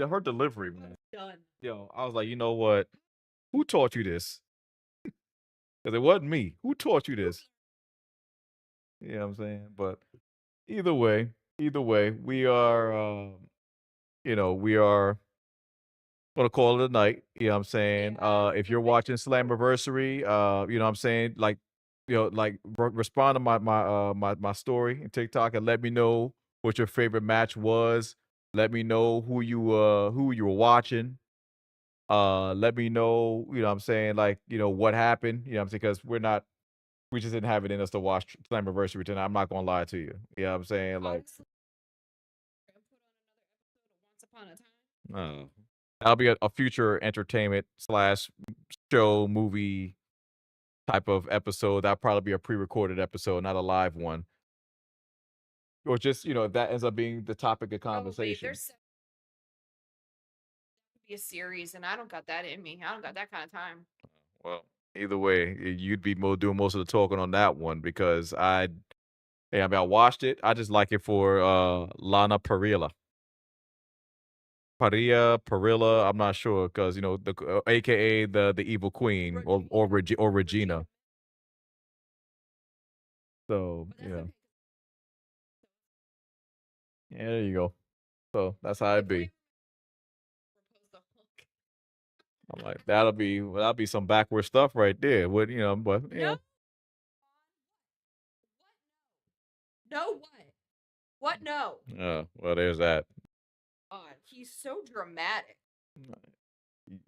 Her delivery, man. Done. Yo, I was like, you know what? Who taught you this? Because it wasn't me. Who taught you this? You know what I'm saying? But either way, we are we are gonna call it a night. You know what I'm saying? Yeah, If you're watching Slammiversary, you know what I'm saying, like, respond to my story in TikTok and let me know what your favorite match was. Let me know who you were watching. Let me know, you know what I'm saying, like, what happened. You know what I'm saying? Because we just didn't have it in us to watch Slammiversary tonight. I'm not gonna lie to you. You know what I'm saying? Like, honestly, I put on another episode of Once Upon a Time. that'll be a future entertainment slash show movie type of episode. That'll probably be a pre-recorded episode, not a live one. Or just, if that ends up being the topic of Probably conversation. there's be a series, and I don't got that in me. I don't got that kind of time. Well, either way, you'd be doing most of the talking on that one because I mean, I watched it. I just like it for Lana Parrilla. Parilla, I'm not sure because AKA the evil queen or Regina. So But that's yeah, okay. yeah, there you go. So that's how it If be. we propose the hook, I'm like that'll be some backward stuff right there. What but no, no, what? No. well, there's that. He's so dramatic.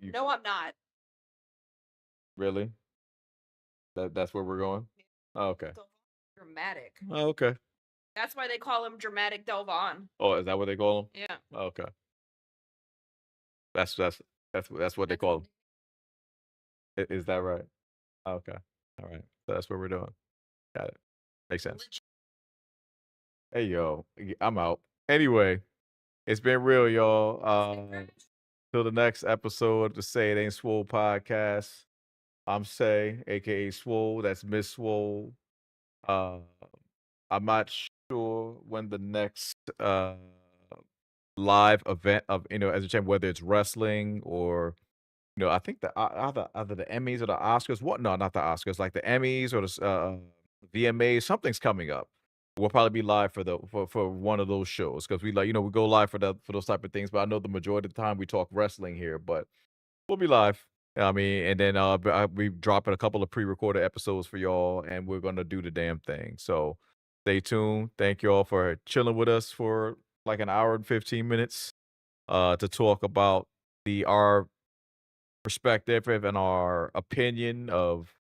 You No, I'm not. really that's where we're going. Oh, okay. So dramatic. Oh, okay. That's why they call him Dramatic Delvon. Oh, is that what they call him? Yeah. Oh, okay. That's what they That's call him. Is that right? Okay. All right. So that's what we're doing. Got it. Makes sense. Hey yo, I'm out. Anyway, it's been real, y'all. Till the next episode of the Say It Ain't Swole podcast. I'm Say, aka Swoh. That's Miss Swole. Uh, I'm not sure when the next live event of as a champ, whether it's wrestling or I think the either the Emmys or the Oscars. What? No, not the Oscars. Like the Emmys or the VMAs. Something's coming up. We'll probably be live for one of those shows because we we go live for those type of things. But I know the majority of the time we talk wrestling here, but we'll be live. I mean, and then we dropping a couple of pre-recorded episodes for y'all, and we're gonna do the damn thing. So stay tuned. Thank y'all for chilling with us for like an hour and 15 minutes to talk about our perspective and our opinion of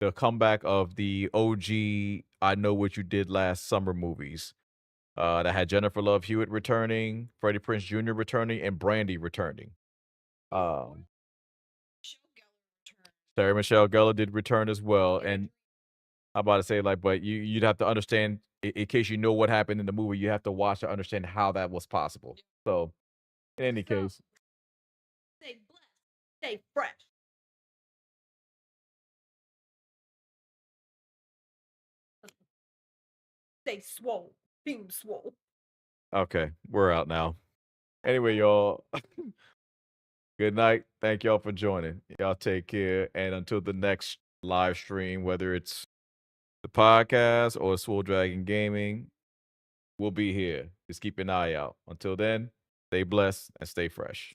the comeback of the OG I Know What You Did Last Summer movies. That had Jennifer Love Hewitt returning, Freddie Prinze Jr. returning, and Brandy returning. Um, Sarah Michelle Gellar did return as well, and I'm about to say, like, but you'd have to understand in case you know what happened in the movie, you have to watch to understand how that was possible. So, in any So case, stay blessed, stay fresh. Stay swole. Team swole. okay, we're out now. Anyway, y'all, good night. Thank y'all for joining. Y'all take care. And until the next live stream, whether it's the podcast or Swoh Dragon Gaming, we'll be here. Just keep an eye out. Until then, stay blessed and stay fresh.